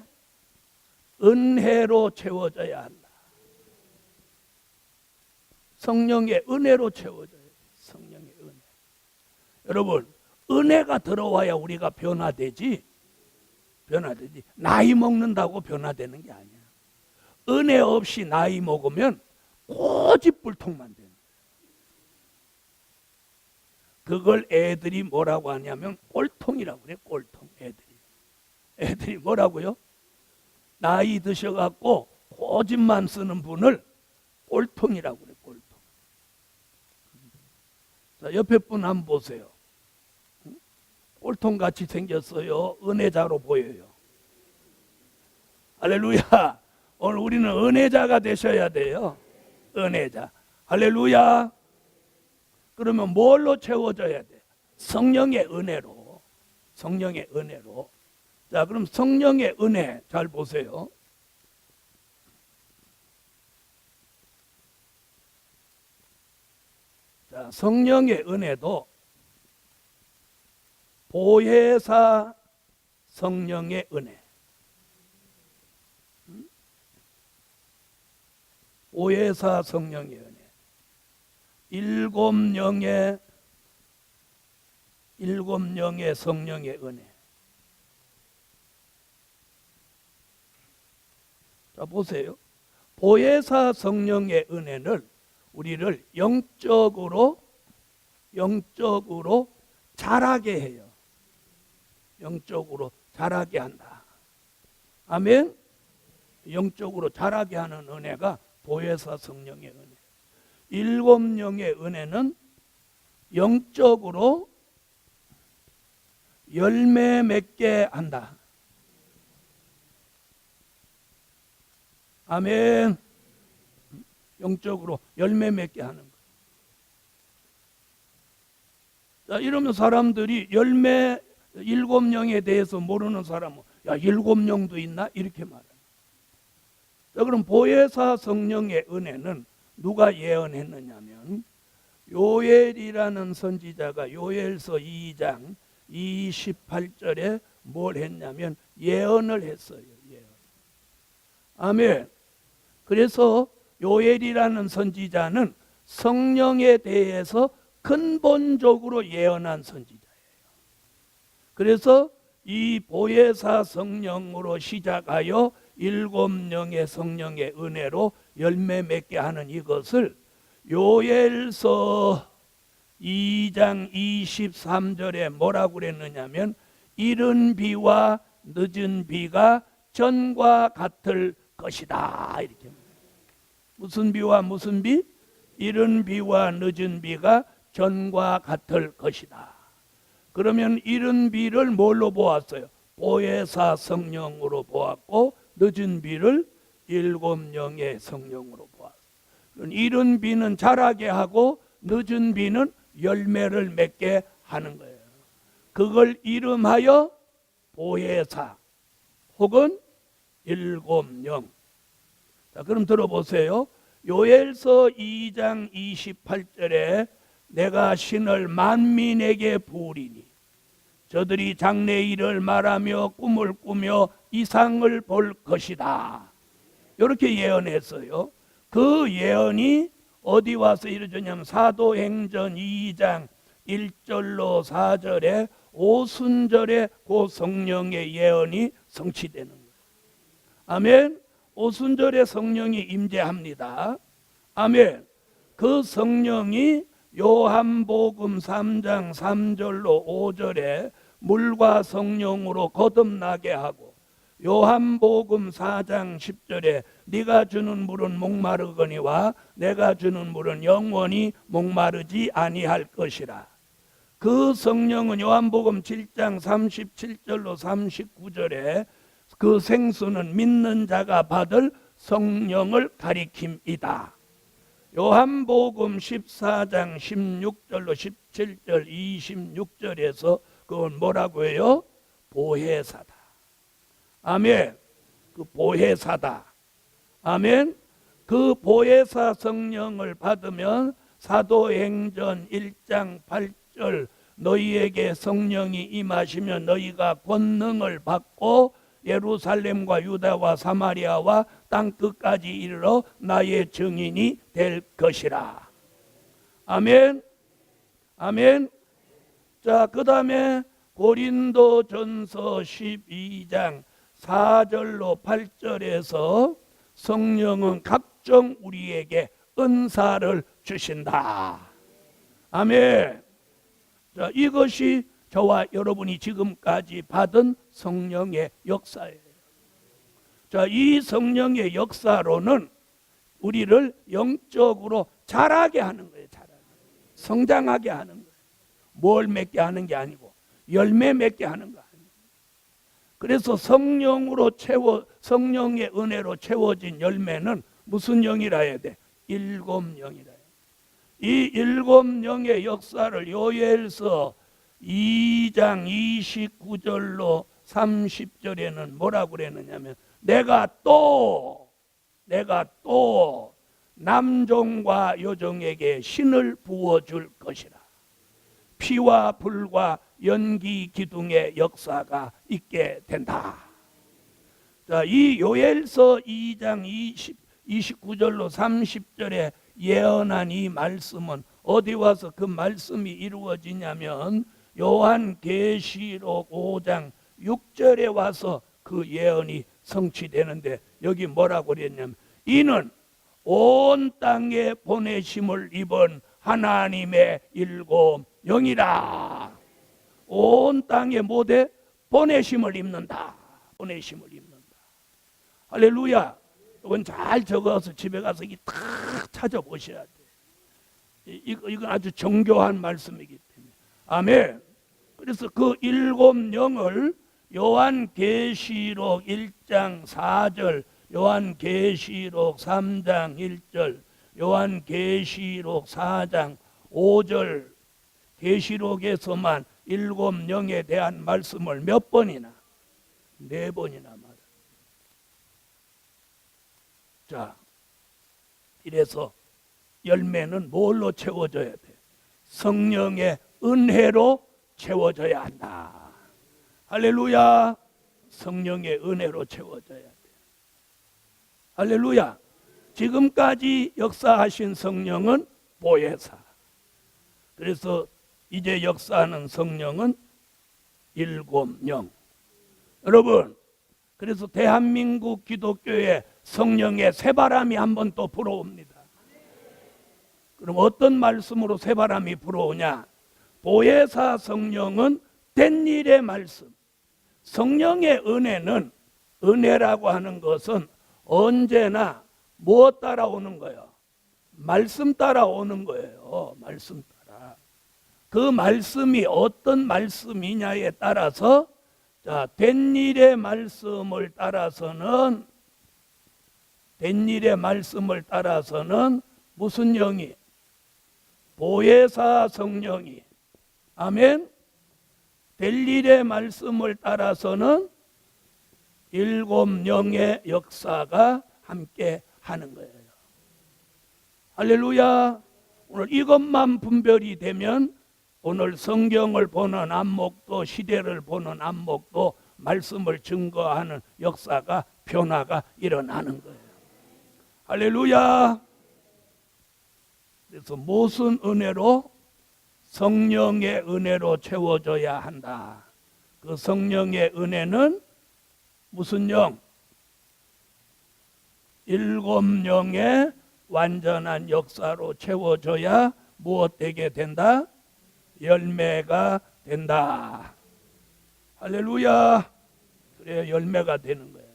은혜로 채워져야 한다. 성령의 은혜로 채워져야 돼. 성령의 은혜. 여러분, 은혜가 들어와야 우리가 변화되지. 나이 먹는다고 변화되는 게 아니야. 은혜 없이 나이 먹으면 고집불통만 되는 거야. 그걸 애들이 뭐라고 하냐면 꼴통이라고 그래. 꼴통. 애들이 뭐라고요? 나이 드셔갖고 고집만 쓰는 분을 꼴통이라고 그래. 꼴통. 자, 옆에 분 한번 보세요. 꼴통같이 생겼어요? 은혜자로 보여요? 할렐루야. 오늘 우리는 은혜자가 되셔야 돼요. 은혜자. 할렐루야. 그러면 뭘로 채워져야 돼? 성령의 은혜로. 성령의 은혜로. 자, 그럼 성령의 은혜 잘 보세요. 자, 성령의 은혜도 보혜사 성령의 은혜. 보혜사 성령의 은혜. 일곱 영의 성령의 은혜. 자, 보세요. 보혜사 성령의 은혜는 우리를 영적으로 자라게 해요. 영적으로 자라게 한다. 아멘. 영적으로 자라게 하는 은혜가 보혜사 성령의 은혜. 일곱 영의 은혜는 영적으로 열매 맺게 한다. 아멘. 영적으로 열매 맺게 하는 거. 자, 이러면 사람들이 열매 일곱 영에 대해서 모르는 사람은 야, 일곱 영도 있나? 이렇게 말해요. 자, 그럼 보혜사 성령의 은혜는 누가 예언했느냐면 요엘이라는 선지자가 요엘서 2장 28절에 뭘 했냐면 예언을 했어요. 예언. 아멘. 그래서 요엘이라는 선지자는 성령에 대해서 근본적으로 예언한 선지자예요. 그래서 이 보혜사 성령으로 시작하여 일곱 영의 성령의 은혜로 열매 맺게 하는 이것을 요엘서 2장 23절에 뭐라고 그랬느냐면 이른 비와 늦은 비가 전과 같을 것이다. 이렇게. 무슨 비와 무슨 비? 이른 비와 늦은 비가 전과 같을 것이다. 그러면 이른 비를 뭘로 보았어요? 보혜사 성령으로 보았고 늦은 비를 일곱 영의 성령으로 보았어. 이른 비는 자라게 하고 늦은 비는 열매를 맺게 하는 거예요. 그걸 이름하여 보혜사 혹은 일곱 영. 자, 그럼 들어보세요. 요엘서 2장 28절에 내가 신을 만민에게 부으리니 저들이 장래일을 말하며 꿈을 꾸며 이상을 볼 것이다. 이렇게 예언했어요. 그 예언이 어디 와서 이루어졌냐면 사도행전 2장 1절로 4절에 오순절에 그 성령의 예언이 성취되는 거예요. 아멘. 오순절에 성령이 임재합니다. 아멘. 그 성령이 요한복음 3장 3절로 5절에 물과 성령으로 거듭나게 하고 요한복음 4장 10절에 네가 주는 물은 목마르거니와 내가 주는 물은 영원히 목마르지 아니할 것이라. 그 성령은 요한복음 7장 37절로 39절에 그 생수는 믿는 자가 받을 성령을 가리킴이다. 요한복음 14장 16절로 17절 26절에서 그건 뭐라고 해요? 보혜사다. 아멘. 그 보혜사다. 아멘. 그 보혜사 성령을 받으면 사도행전 1장 8절 너희에게 성령이 임하시면 너희가 권능을 받고 예루살렘과 유다와 사마리아와 땅 끝까지 이르러 나의 증인이 될 것이라. 아멘. 아멘. 자, 그 다음에 고린도전서 12장 4절로 8절에서 성령은 각종 우리에게 은사를 주신다. 아멘. 자, 이것이 저와 여러분이 지금까지 받은 성령의 역사예요. 자, 이 성령의 역사로는 우리를 영적으로 자라게 하는 거예요. 자라게. 성장하게 하는 거예요. 뭘 맺게 하는 게 아니고 열매 맺게 하는 거 아니에요. 그래서 성령으로 성령의 은혜로 채워진 열매는 무슨 영이라 해야 돼? 일곱 영이라 해요. 이 일곱 영의 역사를 요엘서 2장 29절로 30절에는 뭐라고 그랬느냐면 내가 또 남종과 여종에게 신을 부어줄 것이라. 피와 불과 연기 기둥의 역사가 있게 된다. 자, 이 요엘서 2장 29절로 30절에 예언한 이 말씀은 어디 와서 그 말씀이 이루어지냐면 요한계시록 5장 6절에 와서 그 예언이 성취되는데 여기 뭐라고 그랬냐면 이는 온 땅에 보내심을 입은 하나님의 일곱 영이라. 온 땅에 뭐대? 보내심을 입는다. 보내심을 입는다. 할렐루야. 이건 잘 적어서 집에 가서 딱 찾아보셔야 돼. 이건 아주 정교한 말씀이기 때문에. 아멘. 그래서 그 일곱 영을 요한계시록 1장 4절, 요한계시록 3장 1절, 요한계시록 4장 5절 계시록에서만 일곱 영에 대한 말씀을 몇 번이나? 4번이나 말합니다. 자, 이래서 열매는 뭘로 채워져야 돼? 성령의 은혜로 채워져야 한다. 할렐루야. 성령의 은혜로 채워져야 돼. 할렐루야. 지금까지 역사하신 성령은 보혜사. 그래서 이제 역사하는 성령은 일곱 영. 여러분, 그래서 대한민국 기독교에 성령의 새바람이 한번 또 불어옵니다. 그럼 어떤 말씀으로 새바람이 불어오냐? 보혜사 성령은 된 일의 말씀. 성령의 은혜는, 은혜라고 하는 것은 언제나 무엇 따라오는 거예요? 말씀 따라오는 거예요. 말씀 따라. 그 말씀이 어떤 말씀이냐에 따라서, 자, 된 일의 말씀을 따라서는 된 일의 말씀을 따라서는 무슨 영이? 보혜사 성령이. 아멘. 될 일의 말씀을 따라서는 일곱 영의 역사가 함께 하는 거예요. 할렐루야. 오늘 이것만 분별이 되면 오늘 성경을 보는 안목도, 시대를 보는 안목도, 말씀을 증거하는 역사가, 변화가 일어나는 거예요. 할렐루야. 그래서 무슨 은혜로? 성령의 은혜로 채워져야 한다. 그 성령의 은혜는 무슨 영? 일곱 영의 완전한 역사로 채워져야 무엇 되게 된다? 열매가 된다. 할렐루야. 그래야 열매가 되는 거예요.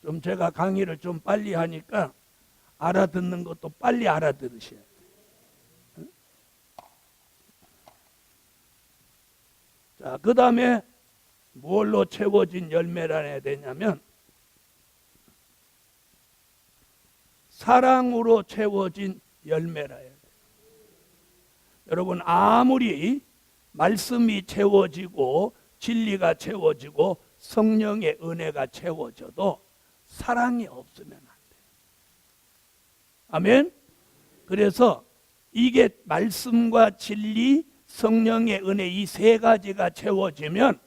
좀 제가 강의를 좀 빨리 하니까 알아듣는 것도 빨리 알아들으셔야 돼요. 자, 그 다음에 뭘로 채워진 열매라 해야 되냐면 사랑으로 채워진 열매라 해야 돼요. 여러분, 아무리 말씀이 채워지고 진리가 채워지고 성령의 은혜가 채워져도 사랑이 없으면 안 돼요. 아멘. 그래서 이게 말씀과 진리, 성령의 은혜 이 세 가지가 채워지면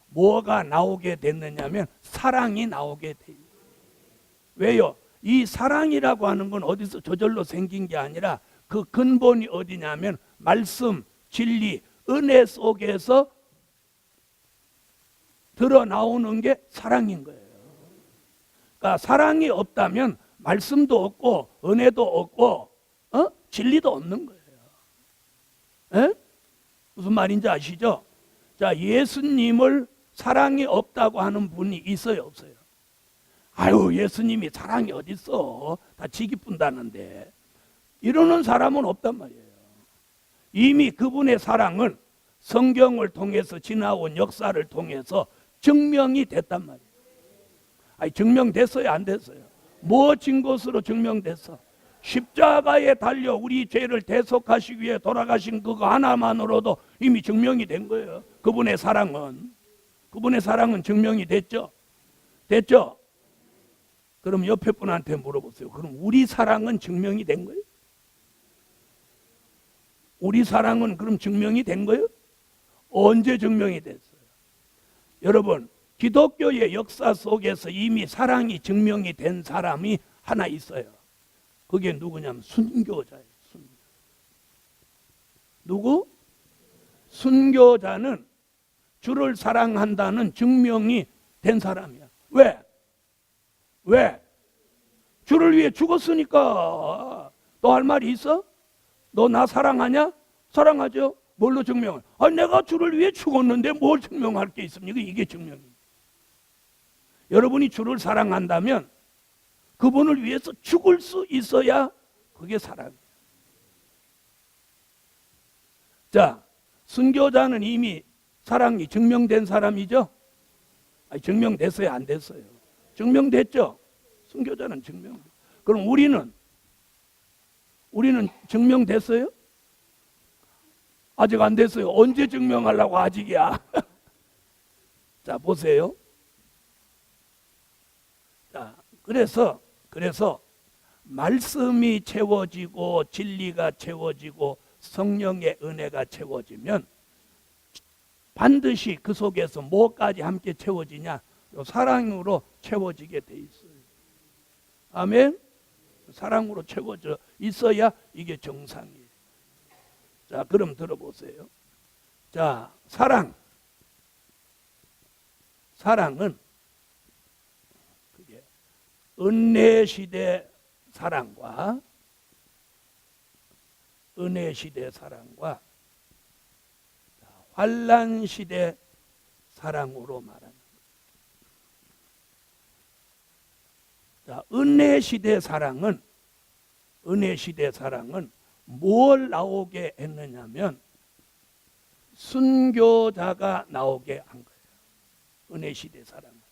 뭐가 나오게 됐느냐면 사랑이 나오게 돼요. 왜요? 이 사랑이라고 하는 건 어디서 저절로 생긴 게 아니라 그 근본이 어디냐면 말씀, 진리, 은혜 속에서 드러나오는 게 사랑인 거예요. 그러니까 사랑이 없다면 말씀도 없고 은혜도 없고 진리도 없는 거예요. 에? 무슨 말인지 아시죠? 자, 예수님을 사랑이 없다고 하는 분이 있어요, 없어요? 아유, 예수님이 사랑이 어딨어? 다 지기뿐다는데. 이러는 사람은 없단 말이에요. 이미 그분의 사랑은 성경을 통해서 지나온 역사를 통해서 증명이 됐단 말이에요. 아니, 증명됐어요, 안 됐어요? 뭐 증거스로 증명됐어? 십자가에 달려 우리 죄를 대속하시기 위해 돌아가신 그거 하나만으로도 이미 증명이 된 거예요. 그분의 사랑은 증명이 됐죠? 됐죠? 그럼 옆에 분한테 물어보세요. 그럼 우리 사랑은 증명이 된 거예요? 우리 사랑은 그럼 증명이 된 거예요? 언제 증명이 됐어요? 여러분, 기독교의 역사 속에서 이미 사랑이 증명이 된 사람이 하나 있어요. 그게 누구냐면 순교자예요. 누구? 순교자는 주를 사랑한다는 증명이 된 사람이야. 왜? 왜? 주를 위해 죽었으니까. 너 할 말이 있어? 너 나 사랑하냐? 사랑하죠. 뭘로 증명을? 아, 내가 주를 위해 죽었는데 뭘 증명할 게 있습니까? 이게 증명이에요. 여러분이 주를 사랑한다면 그분을 위해서 죽을 수 있어야 그게 사랑이에요. 자, 순교자는 이미 사랑이 증명된 사람이죠? 아니, 증명됐어요, 안 됐어요? 증명됐죠? 순교자는 증명됐어요. 그럼 우리는 증명됐어요? 아직 안 됐어요. 언제 증명하려고 아직이야? 자, 보세요. 자, 그래서 말씀이 채워지고 진리가 채워지고 성령의 은혜가 채워지면 반드시 그 속에서 뭐까지 함께 채워지냐? 사랑으로 채워지게 돼 있어요. 아멘. 사랑으로 채워져 있어야 이게 정상이에요. 자, 그럼 들어보세요. 자, 사랑은 그게 은혜 시대 사랑과 환난 시대 사랑으로 말하는 거예요. 자, 은혜 시대 사랑은 뭘 나오게 했느냐면 순교자가 나오게 한 거예요. 은혜 시대 사랑은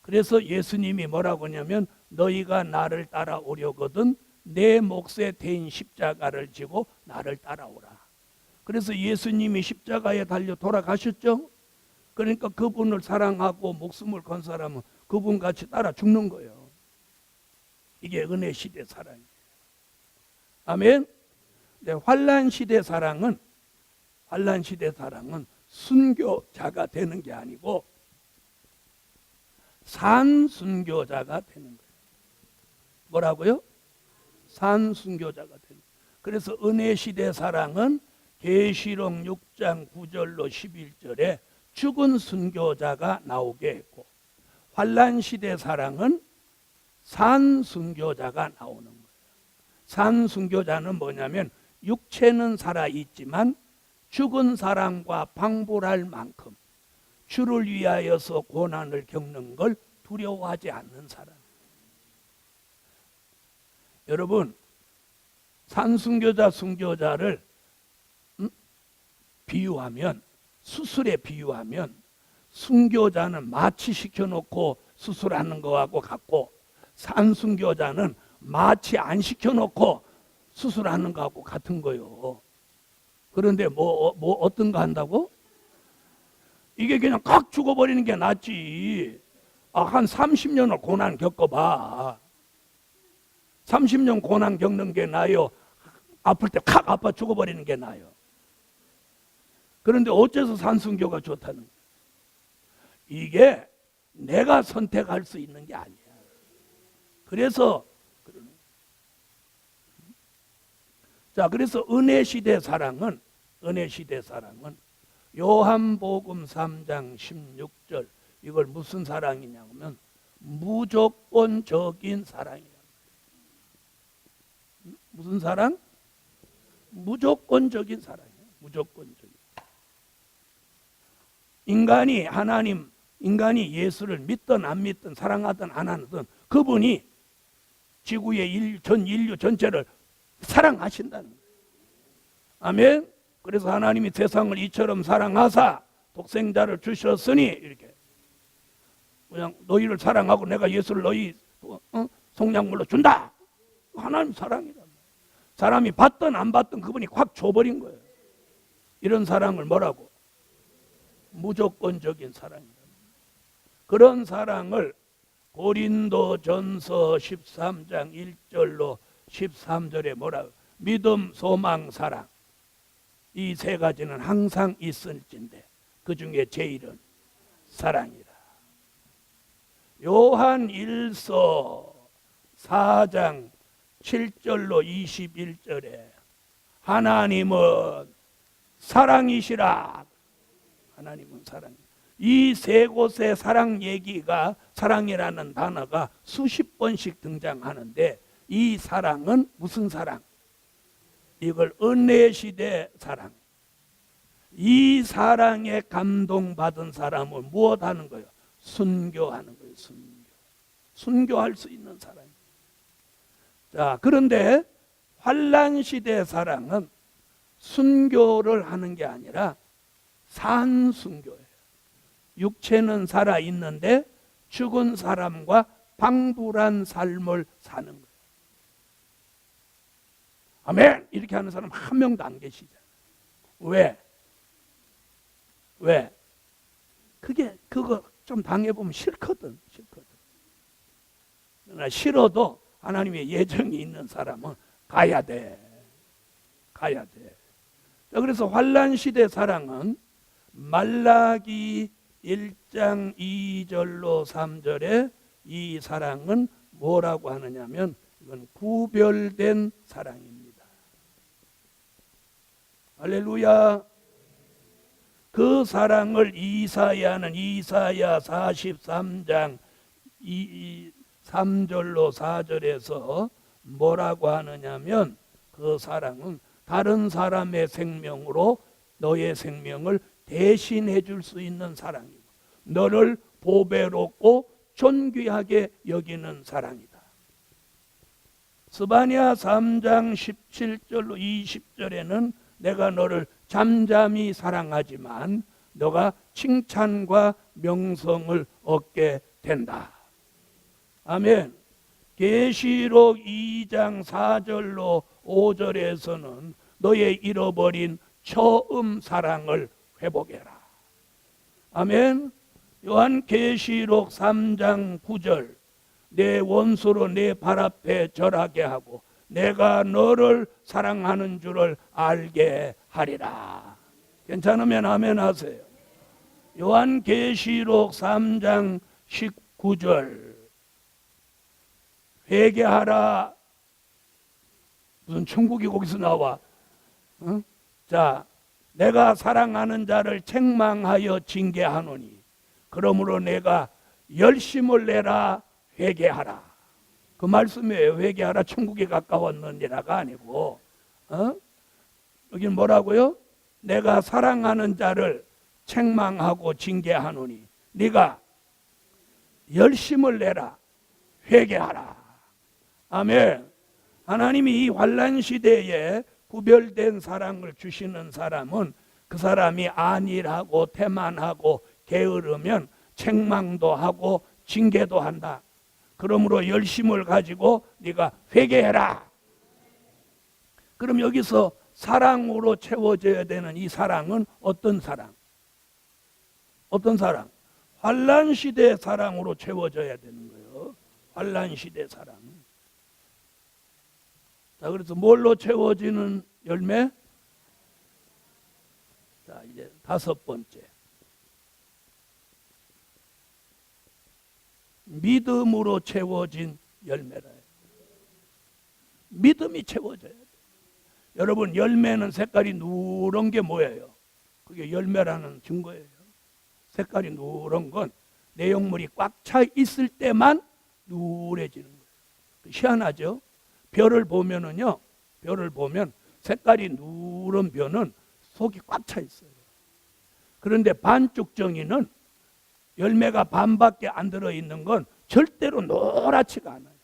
그래서 예수님이 뭐라고 하냐면 너희가 나를 따라오려거든 내 몫에 대인 십자가를 지고 나를 따라오라. 그래서 예수님이 십자가에 달려 돌아가셨죠. 그러니까 그분을 사랑하고 목숨을 건 사람은 그분 같이 따라 죽는 거예요. 이게 은혜 시대 사랑이에요. 아멘. 네, 환란 시대 사랑은 순교자가 되는 게 아니고 산순교자가 되는 거예요. 뭐라고요? 산순교자가 되는 거예요. 그래서 은혜 시대 사랑은 계시록 6장 9절로 11절에 죽은 순교자가 나오게 했고, 환란 시대 사랑은 산순교자가 나오는 거예요. 산순교자는 뭐냐면 육체는 살아있지만 죽은 사람과 방불할 만큼 주를 위하여서 고난을 겪는 걸 두려워하지 않는 사람. 여러분, 산순교자, 순교자를 비유하면, 수술에 비유하면 순교자는 마취시켜놓고 수술하는 거하고 같고, 산순교자는 마취 안 시켜놓고 수술하는 거하고 같은 거요. 그런데 뭐 어떤 거 한다고? 이게 그냥 칵 죽어버리는 게 낫지. 한 30년을 고난 겪어봐. 30년 고난 겪는 게 나아요? 아플 때 칵 아파 죽어버리는 게 나아요? 그런데 어째서 산순교가 좋다는 거야? 이게 내가 선택할 수 있는 게 아니야. 그래서 은혜 시대 사랑은 요한복음 3장 16절, 이걸 무슨 사랑이냐면 무조건적인 사랑이야. 무슨 사랑? 무조건적인 사랑이야. 무조건적인. 인간이 예수를 믿든 안 믿든 사랑하든 안 하든 그분이 지구의 전 인류 전체를 사랑하신다는 거예요. 아멘. 그래서 하나님이 세상을 이처럼 사랑하사 독생자를 주셨으니, 이렇게 그냥 너희를 사랑하고 내가 예수를 너희 속량물로 준다. 하나님 사랑이란 말이에요. 사람이 받든 안 받든 그분이 확 줘버린 거예요. 이런 사랑을 뭐라고? 무조건적인 사랑이다. 그런 사랑을 고린도전서 13장 1절로 13절에 뭐라고? 믿음, 소망, 사랑. 이 세 가지는 항상 있을진데 그 중에 제일은 사랑이라. 요한 1서 4장 7절로 21절에 하나님은 사랑이시라. 하나님은 사랑. 이 세 곳의 사랑 얘기가, 사랑이라는 단어가 수십 번씩 등장하는데, 이 사랑은 무슨 사랑? 이걸 은혜 시대 사랑. 이 사랑에 감동받은 사람은 무엇 하는 거예요? 순교하는 거예요. 순교할 수 있는 사랑. 자, 그런데 환란 시대 사랑은 순교를 하는 게 아니라 산순교예요. 육체는 살아 있는데 죽은 사람과 방불한 삶을 사는 거예요. 아멘. 이렇게 하는 사람 한 명도 안 계시잖아요. 왜? 그거 좀 당해보면 싫거든. 그러나 싫어도 하나님의 예정이 있는 사람은 가야 돼. 그래서 환란 시대 사랑은 말라기 1장 2절로 3절에 이 사랑은 뭐라고 하느냐면 이건 구별된 사랑입니다. 할렐루야. 그 사랑을 이사야는 이사야 43장 3절로 4절에서 뭐라고 하느냐면 그 사랑은 다른 사람의 생명으로 너의 생명을 대신해 줄 수 있는 사랑이고 너를 보배롭고 존귀하게 여기는 사랑이다. 스바냐 3장 17절로 20절에는 내가 너를 잠잠히 사랑하지만 너가 칭찬과 명성을 얻게 된다. 아멘. 계시록 2장 4절로 5절에서는 너의 잃어버린 처음 사랑을 회복해라. 아멘. 요한계시록 3장 9절 내 원수로 내 발 앞에 절하게 하고 내가 너를 사랑하는 줄을 알게 하리라. 괜찮으면 아멘 하세요. 요한계시록 3장 19절 회개하라. 무슨 천국이 거기서 나와? 자, 내가 사랑하는 자를 책망하여 징계하노니 그러므로 내가 열심을 내라. 회개하라. 그 말씀이에요. 회개하라. 천국에 가까웠느니라가 아니고 여기는 뭐라고요? 내가 사랑하는 자를 책망하고 징계하노니 네가 열심을 내라. 회개하라. 아멘. 하나님이 이 환난 시대에 구별된 사랑을 주시는 사람은 그 사람이 안일하고 태만하고 게으르면 책망도 하고 징계도 한다. 그러므로 열심을 가지고 네가 회개해라. 그럼 여기서 사랑으로 채워져야 되는 이 사랑은 어떤 사랑? 어떤 사랑? 환난 시대의 사랑으로 채워져야 되는 거예요. 환난 시대 사랑. 자, 그래서 뭘로 채워지는 열매? 자, 이제 5번째. 믿음으로 채워진 열매라. 믿음이 채워져야 돼. 여러분, 열매는 색깔이 누런 게 뭐예요? 그게 열매라는 증거예요. 색깔이 누런 건 내용물이 꽉 차 있을 때만 누래지는 거예요. 희한하죠? 벼를 보면은요, 벼를 보면 색깔이 누런 벼는 속이 꽉 차 있어요. 그런데 반죽정이는 열매가 반밖에 안 들어있는 건 절대로 노랗지가 않아요.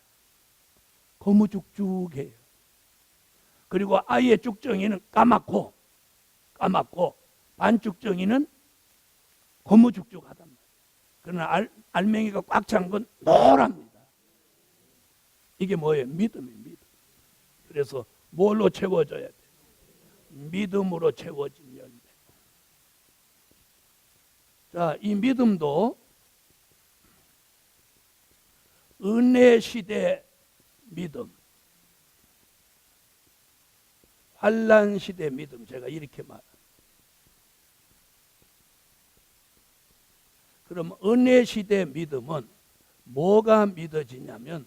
거무죽죽해요. 그리고 아예 죽정이는 까맣고 반죽정이는 거무죽죽하단 말이에요. 그러나 알맹이가 꽉 찬 건 노랍니다. 이게 뭐예요? 믿음이에요. 믿음. 그래서 뭘로 채워져야 돼요? 믿음으로 채워진 열매. 자, 이 믿음도 은혜 시대 믿음, 환난 시대 믿음, 제가 이렇게 말합니다. 그럼 은혜 시대 믿음은 뭐가 믿어지냐면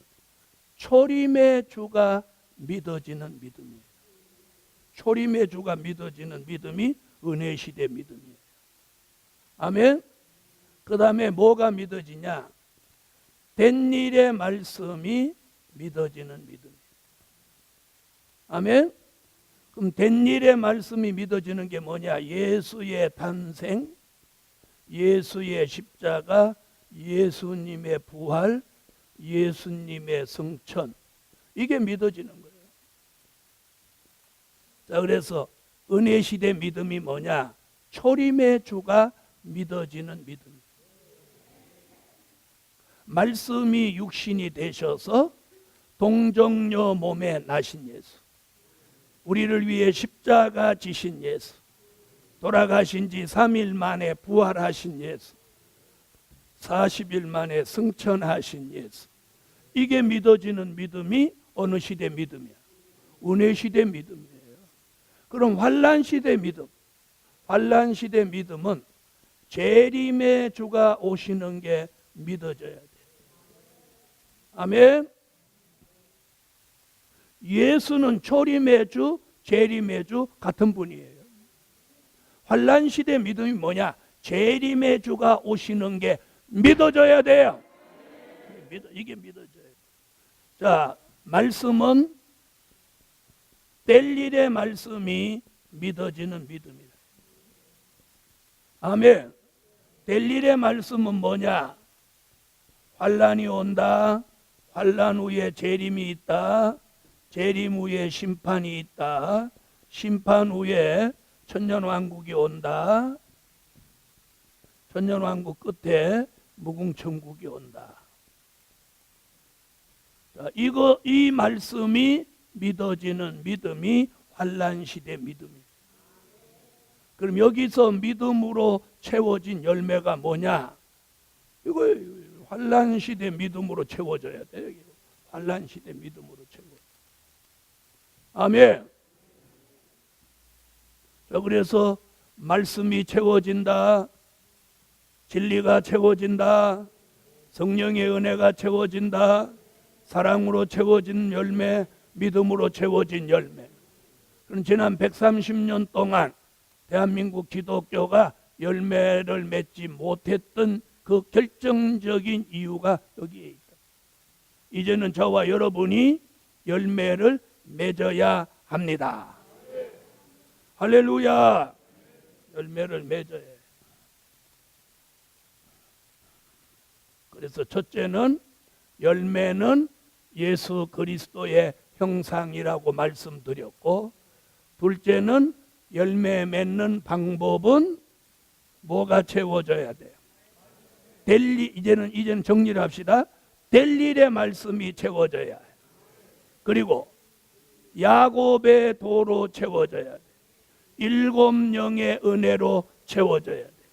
초림의 주가 믿어지는 믿음이에요. 초림의 주가 믿어지는 믿음이 은혜 시대 믿음이에요. 아멘. 그 다음에 뭐가 믿어지냐? 된 일의 말씀이 믿어지는 믿음이에요. 아멘. 그럼 된 일의 말씀이 믿어지는 게 뭐냐? 예수의 탄생, 예수의 십자가, 예수님의 부활, 예수님의 성천, 이게 믿어지는 거예요. 자, 그래서 은혜 시대 믿음이 뭐냐? 초림의 주가 믿어지는 믿음. 말씀이 육신이 되셔서 동정녀 몸에 나신 예수, 우리를 위해 십자가 지신 예수, 돌아가신 지 3일 만에 부활하신 예수, 40일 만에 승천하신 예수, 이게 믿어지는 믿음이 어느 시대 믿음이야? 은혜 시대 믿음이에요. 그럼 환난 시대 믿음, 환난 시대 믿음은 재림의 주가 오시는 게 믿어져야 돼. 아멘. 예수는 초림의 주, 재림의 주 같은 분이에요. 환난 시대 믿음이 뭐냐? 재림의 주가 오시는 게 믿어져야 돼요. 이게 믿어져요. 자, 말씀은 될 일의 말씀이 믿어지는 믿음이다. 아멘. 될 일의 말씀은 뭐냐? 환난이 온다. 환난 후에 재림이 있다. 재림 후에 심판이 있다. 심판 후에 천년왕국이 온다. 천년왕국 끝에 무궁천국이 온다. 자, 이 말씀이 믿어지는 믿음이 환난 시대 믿음이에요. 그럼 여기서 믿음으로 채워진 열매가 뭐냐? 이거 환난 시대 믿음으로 채워져야 돼요. 환난 시대 믿음으로 채워. 아멘. 자, 그래서 말씀이 채워진다. 진리가 채워진다. 성령의 은혜가 채워진다. 사랑으로 채워진 열매, 믿음으로 채워진 열매. 그럼 지난 130년 동안 대한민국 기독교가 열매를 맺지 못했던 그 결정적인 이유가 여기에 있다. 이제는 저와 여러분이 열매를 맺어야 합니다. 할렐루야. 열매를 맺어야 해요. 그래서 첫째는 열매는 예수 그리스도의 형상이라고 말씀드렸고, 둘째는 열매 맺는 방법은 뭐가 채워져야 돼요? 이제는 정리를 합시다. 될 일의 말씀이 채워져야 해요. 그리고 야곱의 도로 채워져야 돼요. 7영의 은혜로 채워져야 돼요.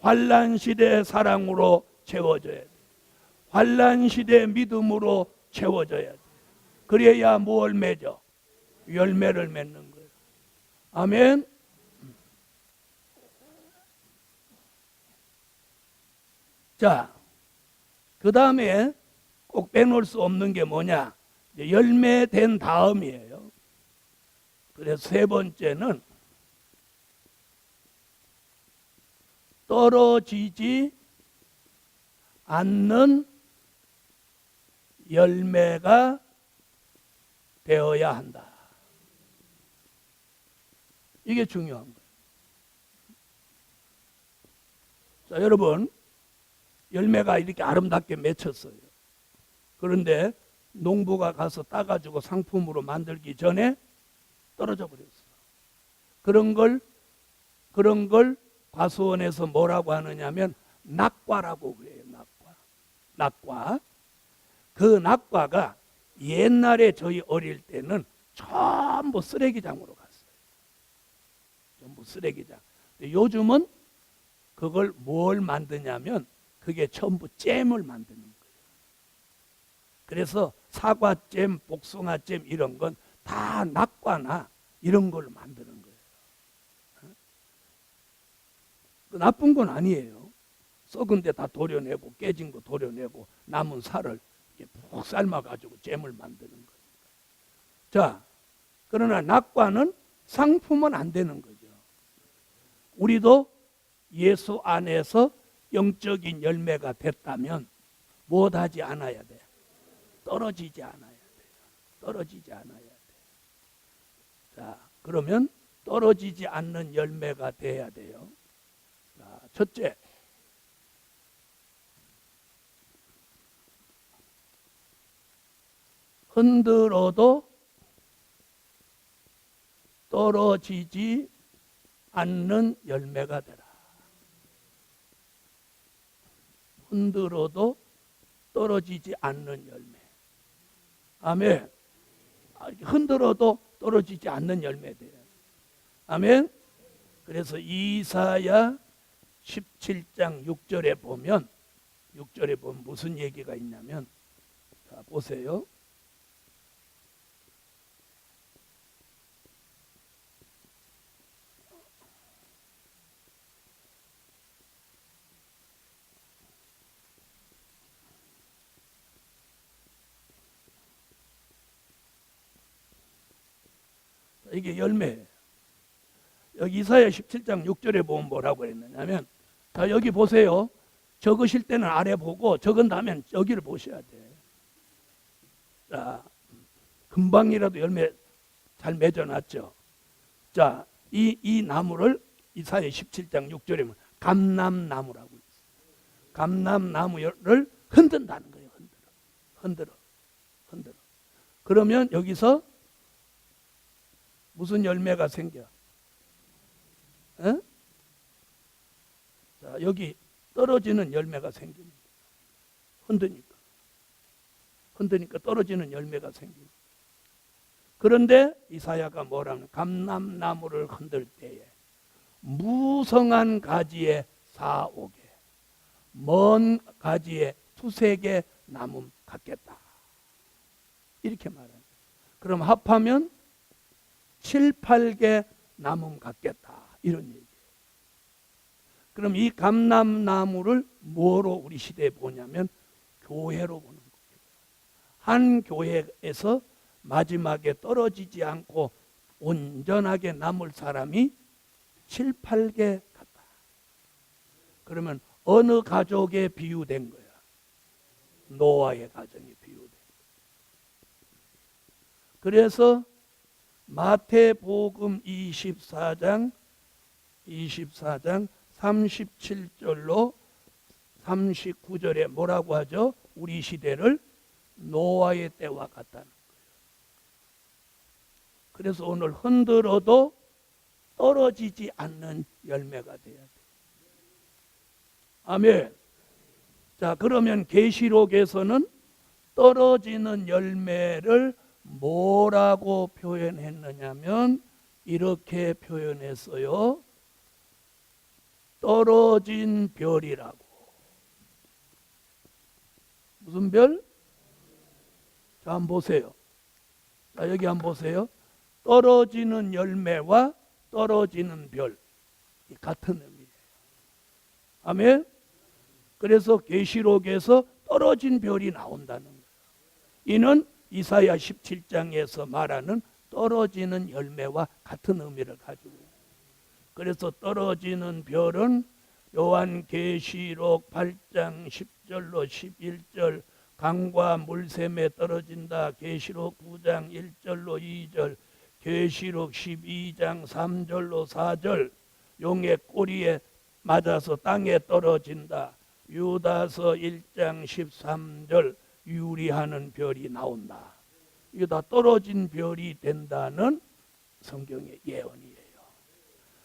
환난 시대 사랑으로 채워져야 돼요. 환난 시대 믿음으로 채워져야 돼요. 그래야 뭘 맺어? 열매를 맺는 거예요. 아멘. 자, 그 다음에 꼭 빼놓을 수 없는 게 뭐냐? 열매된 다음이에요. 그래서 세 번째는 떨어지지 않는 열매가 되어야 한다. 이게 중요한 거예요. 자, 여러분, 열매가 이렇게 아름답게 맺혔어요. 그런데 농부가 가서 따가지고 상품으로 만들기 전에 떨어져 버렸어요. 그런 걸 과수원에서 뭐라고 하느냐면 낙과라고 그래요. 낙과. 그 낙과가 옛날에 저희 어릴 때는 전부 쓰레기장으로 갔어요. 전부 쓰레기장. 요즘은 그걸 뭘 만드냐면 그게 전부 잼을 만드는 거예요. 그래서 사과잼, 복숭아잼 이런 건 다 낙과나 이런 걸 만드는 거예요. 나쁜 건 아니에요. 썩은 데 다 도려내고 깨진 거 도려내고 남은 살을 푹 삶아가지고 잼을 만드는 거예요. 자, 그러나 낙과는 상품은 안 되는 거죠. 우리도 예수 안에서 영적인 열매가 됐다면 못하지 않아야 돼. 떨어지지 않아야 돼요. 떨어지지 않아야 돼. 자, 그러면 떨어지지 않는 열매가 돼야 돼요. 자, 첫째, 흔들어도 떨어지지 않는 열매가 되라. 흔들어도 떨어지지 않는 열매. 아멘. 흔들어도 떨어지지 않는 열매 돼요. 아멘. 그래서 이사야 17장 6절에 보면 무슨 얘기가 있냐면, 자, 보세요. 이게 열매예요. 여기 이사야 17장 6절에 보면 뭐라고 했느냐면, 자, 여기 보세요. 적으실 때는 아래 보고 적은 다음에 여기를 보셔야 돼. 자, 금방이라도 열매 잘 맺어놨죠. 자, 이 나무를 이사야 17장 6절에 보면 감람나무라고 있어요. 감람나무를 흔든다는 거예요. 흔들어. 그러면 여기서 무슨 열매가 생겨? 에? 자, 여기 떨어지는 열매가 생깁니다. 흔드니까. 흔드니까 떨어지는 열매가 생기고. 그런데 이사야가 뭐라면 감람나무를 흔들 때에 무성한 가지에 사오개 먼 가지에 투세개 나무 같겠다. 이렇게 말합니다. 그럼 합하면 7, 8개 나무 같겠다. 이런 얘기예요. 그럼 이 감람나무를 뭐로 우리 시대에 보냐면 교회로 보는 거예요. 한 교회에서 마지막에 떨어지지 않고 온전하게 남을 사람이 7, 8개 같다. 그러면 어느 가족에 비유된 거야? 노아의 가정에 비유된 거야. 그래서 마태복음 24장 37절로 39절에 뭐라고 하죠? 우리 시대를 노아의 때와 같다는 거예요. 그래서 오늘 흔들어도 떨어지지 않는 열매가 돼야 돼. 아멘. 자, 그러면 계시록에서는 떨어지는 열매를 뭐라고 표현했느냐면 이렇게 표현했어요. 떨어진 별이라고. 무슨 별? 자, 한번 보세요. 자, 여기 한번 보세요. 떨어지는 열매와 떨어지는 별 같은 의미예요. 아멘. 그래서 계시록에서 떨어진 별이 나온다는 거예요. 이는 이사야 17장에서 말하는 떨어지는 열매와 같은 의미를 가지고 있어요. 그래서 떨어지는 별은 요한계시록 8장 10절로 11절 강과 물샘에 떨어진다. 계시록 9장 1절로 2절, 계시록 12장 3절로 4절, 용의 꼬리에 맞아서 땅에 떨어진다. 유다서 1장 13절, 유리하는 별이 나온다. 이게 다 떨어진 별이 된다는 성경의 예언이에요.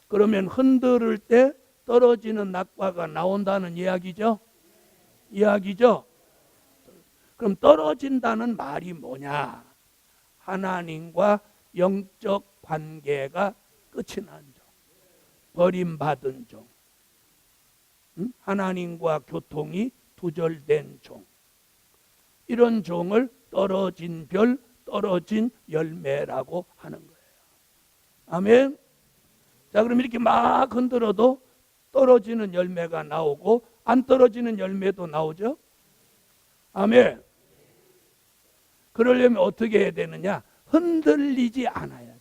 그러면 흔들을 때 떨어지는 낙과가 나온다는 이야기죠? 이야기죠? 그럼 떨어진다는 말이 뭐냐? 하나님과 영적 관계가 끝이 난 종, 버림받은 종, 하나님과 교통이 두절된 종, 이런 종을 떨어진 별, 떨어진 열매라고 하는 거예요. 아멘. 자, 그럼 이렇게 막 흔들어도 떨어지는 열매가 나오고 안 떨어지는 열매도 나오죠? 아멘. 그러려면 어떻게 해야 되느냐? 흔들리지 않아야 돼.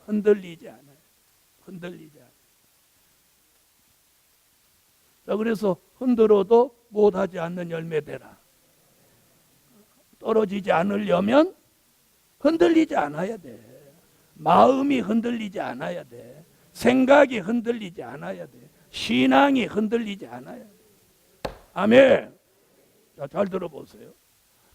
흔들리지 않아요. 흔들리지 않아요. 자, 그래서 흔들어도 못하지 않는 열매 되라. 떨어지지 않으려면 흔들리지 않아야 돼. 마음이 흔들리지 않아야 돼. 생각이 흔들리지 않아야 돼. 신앙이 흔들리지 않아야 돼. 아멘. 자, 잘 들어보세요.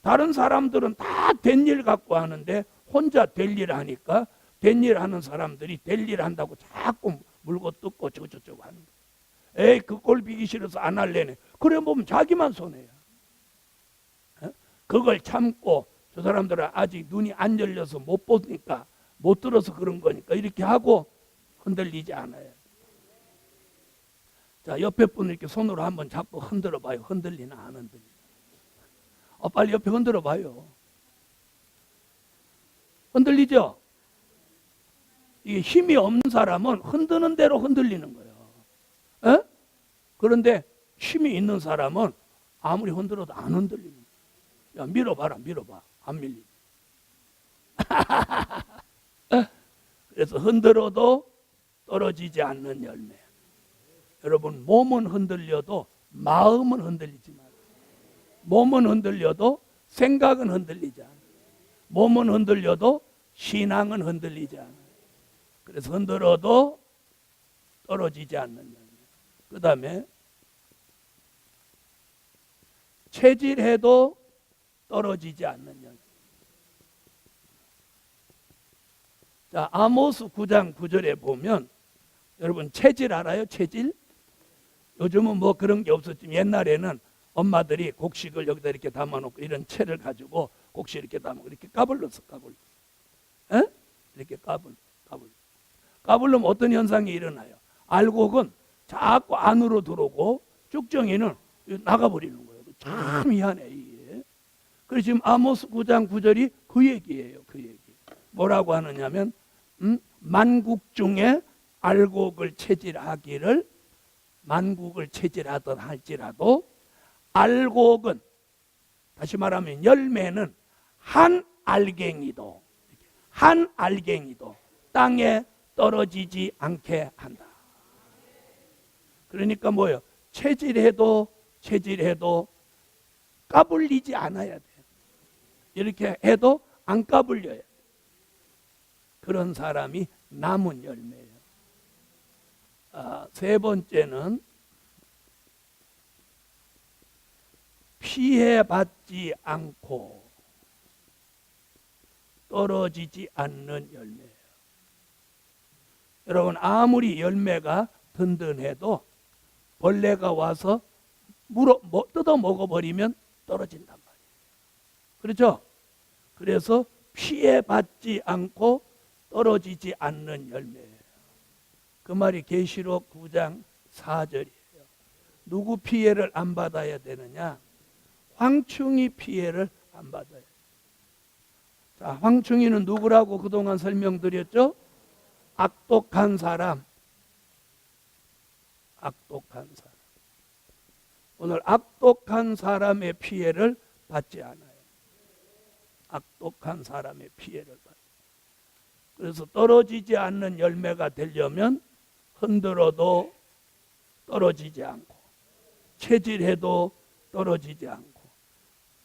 다른 사람들은 다 된 일 갖고 하는데 혼자 될 일 하니까 된 일 하는 사람들이 될 일 한다고 자꾸 물고 뜯고 저쩌고 하는 거예요. 에이, 그 꼴 비기 싫어서 안 할래네. 그래 보면 자기만 손해야. 그걸 참고 저 사람들은 아직 눈이 안 열려서 못 보니까 못 들어서 그런 거니까 이렇게 하고 흔들리지 않아요. 자, 옆에 분을 이렇게 손으로 한번 잡고 흔들어 봐요. 흔들리나 안 흔들리나. 빨리 옆에 흔들어 봐요. 흔들리죠? 이게 힘이 없는 사람은 흔드는 대로 흔들리는 거예요. 에? 그런데 힘이 있는 사람은 아무리 흔들어도 안 흔들리는 거예요. 야, 밀어봐라, 밀어봐. 안 밀리지. 그래서 흔들어도 떨어지지 않는 열매. 여러분, 몸은 흔들려도 마음은 흔들리지 말아요. 몸은 흔들려도 생각은 흔들리지 않아요. 몸은 흔들려도 신앙은 흔들리지 않아요. 그래서 흔들어도 떨어지지 않는 열매. 그 다음에 체질해도 떨어지지 않는 열매. 자, 아모스 9장 9절에 보면 여러분 체질 알아요? 체질? 요즘은 뭐 그런 게 없었지만 옛날에는 엄마들이 곡식을 여기다 이렇게 담아놓고 이런 채를 가지고 곡식 이렇게 담아 이렇게 까불렀어. 에? 이렇게 까불르면 어떤 현상이 일어나요? 알곡은 자꾸 안으로 들어오고 쭉정이는 나가버리는 거예요. 참 희한해 이게. 그래서 지금 아모스 9장 9절이 그 얘기예요. 그 얘기. 뭐라고 하느냐면 만국 중에 알곡을 체질하기를 만국을 체질하던 할지라도 알곡은 다시 말하면 열매는 한 알갱이도 땅에 떨어지지 않게 한다. 그러니까 뭐예요? 체질해도 까불리지 않아야 돼요. 이렇게 해도 안 까불려요. 그런 사람이 남은 열매예요. 세 번째는 피해받지 않고 떨어지지 않는 열매예요. 여러분 아무리 열매가 든든해도 벌레가 와서 뜯어 먹어버리면 떨어진단 말이에요. 그렇죠? 그래서 피해받지 않고 떨어지지 않는 열매예요. 그 말이 계시록 9장 4절이에요. 누구 피해를 안 받아야 되느냐? 황충이 피해를 안 받아요. 자, 황충이는 누구라고 그동안 설명드렸죠? 악독한 사람. 오늘 악독한 사람의 피해를 받지 않아요. 악독한 사람의 피해를 받아요. 그래서 떨어지지 않는 열매가 되려면 흔들어도 떨어지지 않고 체질해도 떨어지지 않고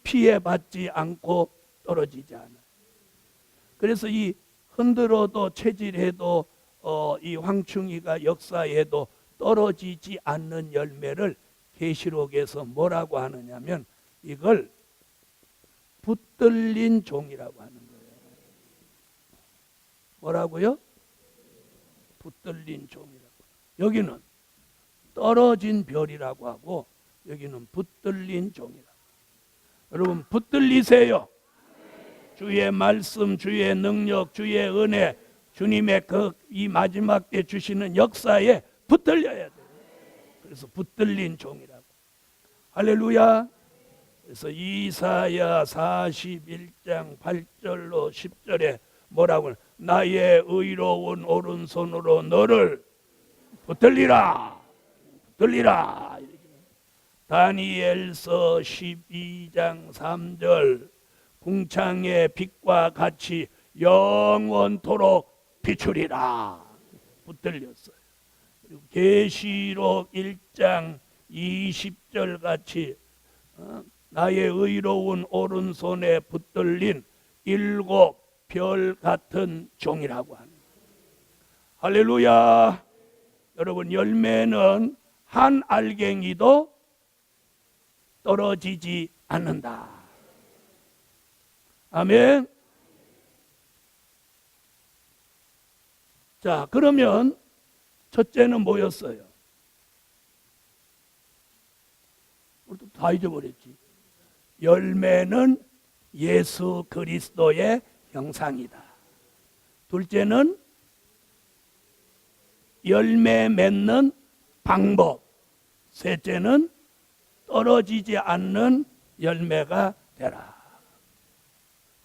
피해받지 않고 떨어지지 않아요. 그래서 이 흔들어도 체질해도 이 황충이가 역사에도 떨어지지 않는 열매를 계시록에서 뭐라고 하느냐면 이걸 붙들린 종이라고 하는 거예요. 뭐라고요? 붙들린 종이라고. 여기는 떨어진 별이라고 하고 여기는 붙들린 종이라고. 여러분 붙들리세요. 주의 말씀, 주의 능력, 주의 은혜, 주님의 이 마지막 때 주시는 역사에 붙들려야 돼요. 그래서 붙들린 종이라고. 할렐루야. 그래서 이사야 41장 8절로 10절에 뭐라고 하냐? 나의 의로운 오른손으로 너를 붙들리라. 다니엘서 12장 3절 궁창의 빛과 같이 영원토록 비추리라. 붙들렸어요. 그리고 계시록 1장 20절 같이 나의 의로운 오른손에 붙들린 7 별 같은 종이라고 하는 거예요. 할렐루야. 여러분 열매는 한 알갱이도 떨어지지 않는다. 아멘. 자, 그러면 첫째는 뭐였어요? 우리도 다 잊어버렸지. 열매는 예수 그리스도의 형상이다. 둘째는 열매 맺는 방법. 셋째는 떨어지지 않는 열매가 되라.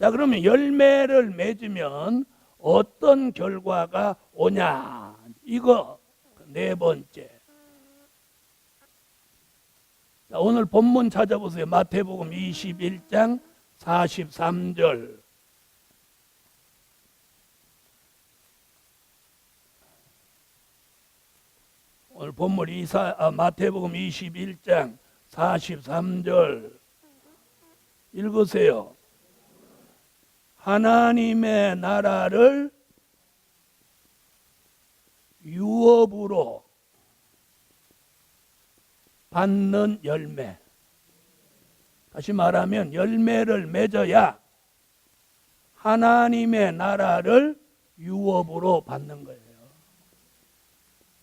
자, 그러면 열매를 맺으면 어떤 결과가 오냐? 이거 네 번째. 자, 오늘 본문 찾아보세요. 마태복음 21장 43절. 오늘 본문 마태복음 21장 43절 읽으세요. 하나님의 나라를 유업으로 받는 열매. 다시 말하면 열매를 맺어야 하나님의 나라를 유업으로 받는 거예요.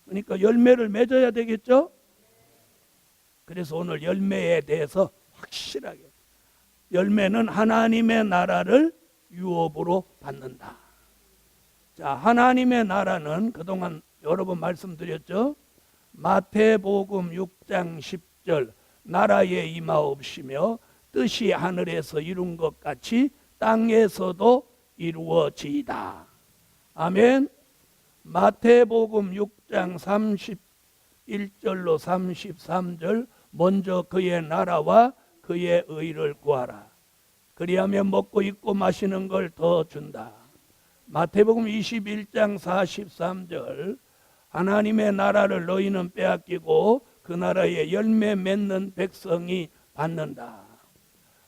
그러니까 열매를 맺어야 되겠죠? 그래서 오늘 열매에 대해서 확실하게, 열매는 하나님의 나라를 유업으로 받는다. 자, 하나님의 나라는 그동안 여러 번 말씀드렸죠. 마태복음 6장 10절 나라에 임하옵시며 뜻이 하늘에서 이룬 것 같이 땅에서도 이루어지이다. 아멘. 마태복음 6장 31절로 33절 먼저 그의 나라와 그의 의를 구하라. 그리하면 먹고 입고 마시는 걸 더 준다. 마태복음 21장 43절 하나님의 나라를 너희는 빼앗기고 그 나라에 열매 맺는 백성이 받는다.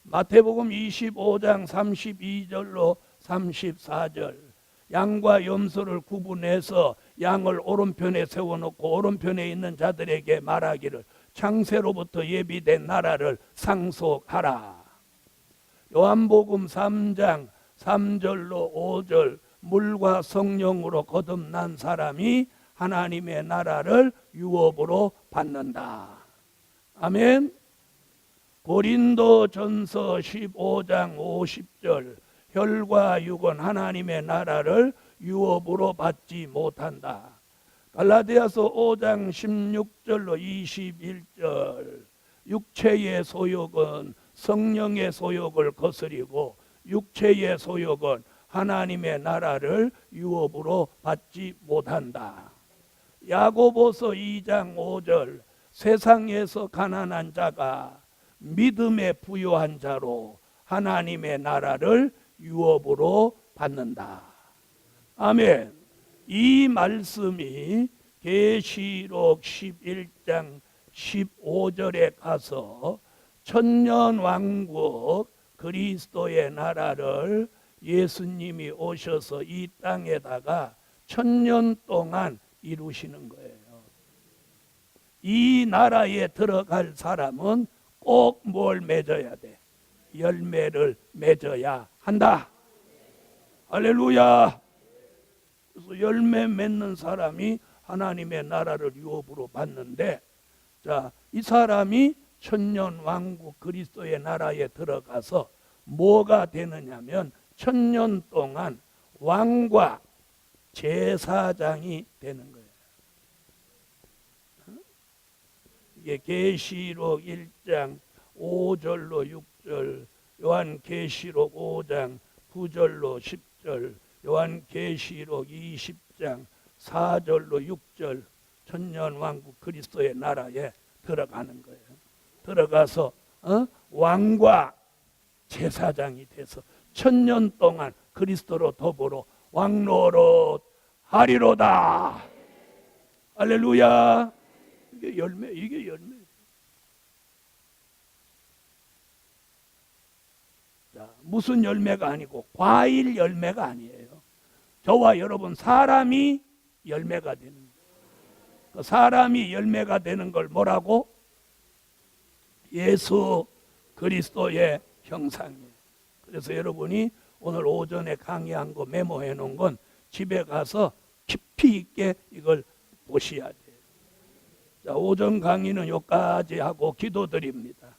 마태복음 25장 32절로 34절 양과 염소를 구분해서 양을 오른편에 세워놓고 오른편에 있는 자들에게 말하기를 창세로부터 예비된 나라를 상속하라. 요한복음 3장 3절로 5절 물과 성령으로 거듭난 사람이 하나님의 나라를 유업으로 받는다. 아멘. 고린도전서 15장 50절 혈과 육은 하나님의 나라를 유업으로 받지 못한다. 갈라디아서 5장 16절로 21절 육체의 소욕은 성령의 소욕을 거스리고 육체의 소욕은 하나님의 나라를 유업으로 받지 못한다. 야고보서 2장 5절 세상에서 가난한 자가 믿음에 부요한 자로 하나님의 나라를 유업으로 받는다. 아멘. 이 말씀이 계시록 11장 15절에 가서 천년왕국 그리스도의 나라를 예수님이 오셔서 이 땅에다가 1000년 동안 이루시는 거예요. 이 나라에 들어갈 사람은 꼭 뭘 맺어야 돼? 열매를 맺어야 한다. 할렐루야. 그래서 열매 맺는 사람이 하나님의 나라를 유업으로 받는데, 자, 이 사람이 천년왕국 그리스도의 나라에 들어가서 뭐가 되느냐면 1000년 동안 왕과 제사장이 되는 거예요. 이게 계시록 1장 5절로 6절, 요한계시록 5장 9절로 10절, 요한계시록 20장 4절로 6절 천년왕국 그리스도의 나라에 들어가는 거예요. 들어가서 왕과 제사장이 돼서 1000년 동안 그리스도로 더불어 왕노릇 하리로다. 할렐루야. 이게 열매, 이게 열매. 자, 무슨 열매가 아니고 과일 열매가 아니에요. 저와 여러분 사람이 열매가 되는 거예요. 그 사람이 열매가 되는 걸 뭐라고? 예수 그리스도의 형상이에요. 그래서 여러분이 오늘 오전에 강의한 거 메모해 놓은 건 집에 가서 깊이 있게 이걸 보셔야 돼요. 자, 오전 강의는 여기까지 하고 기도드립니다.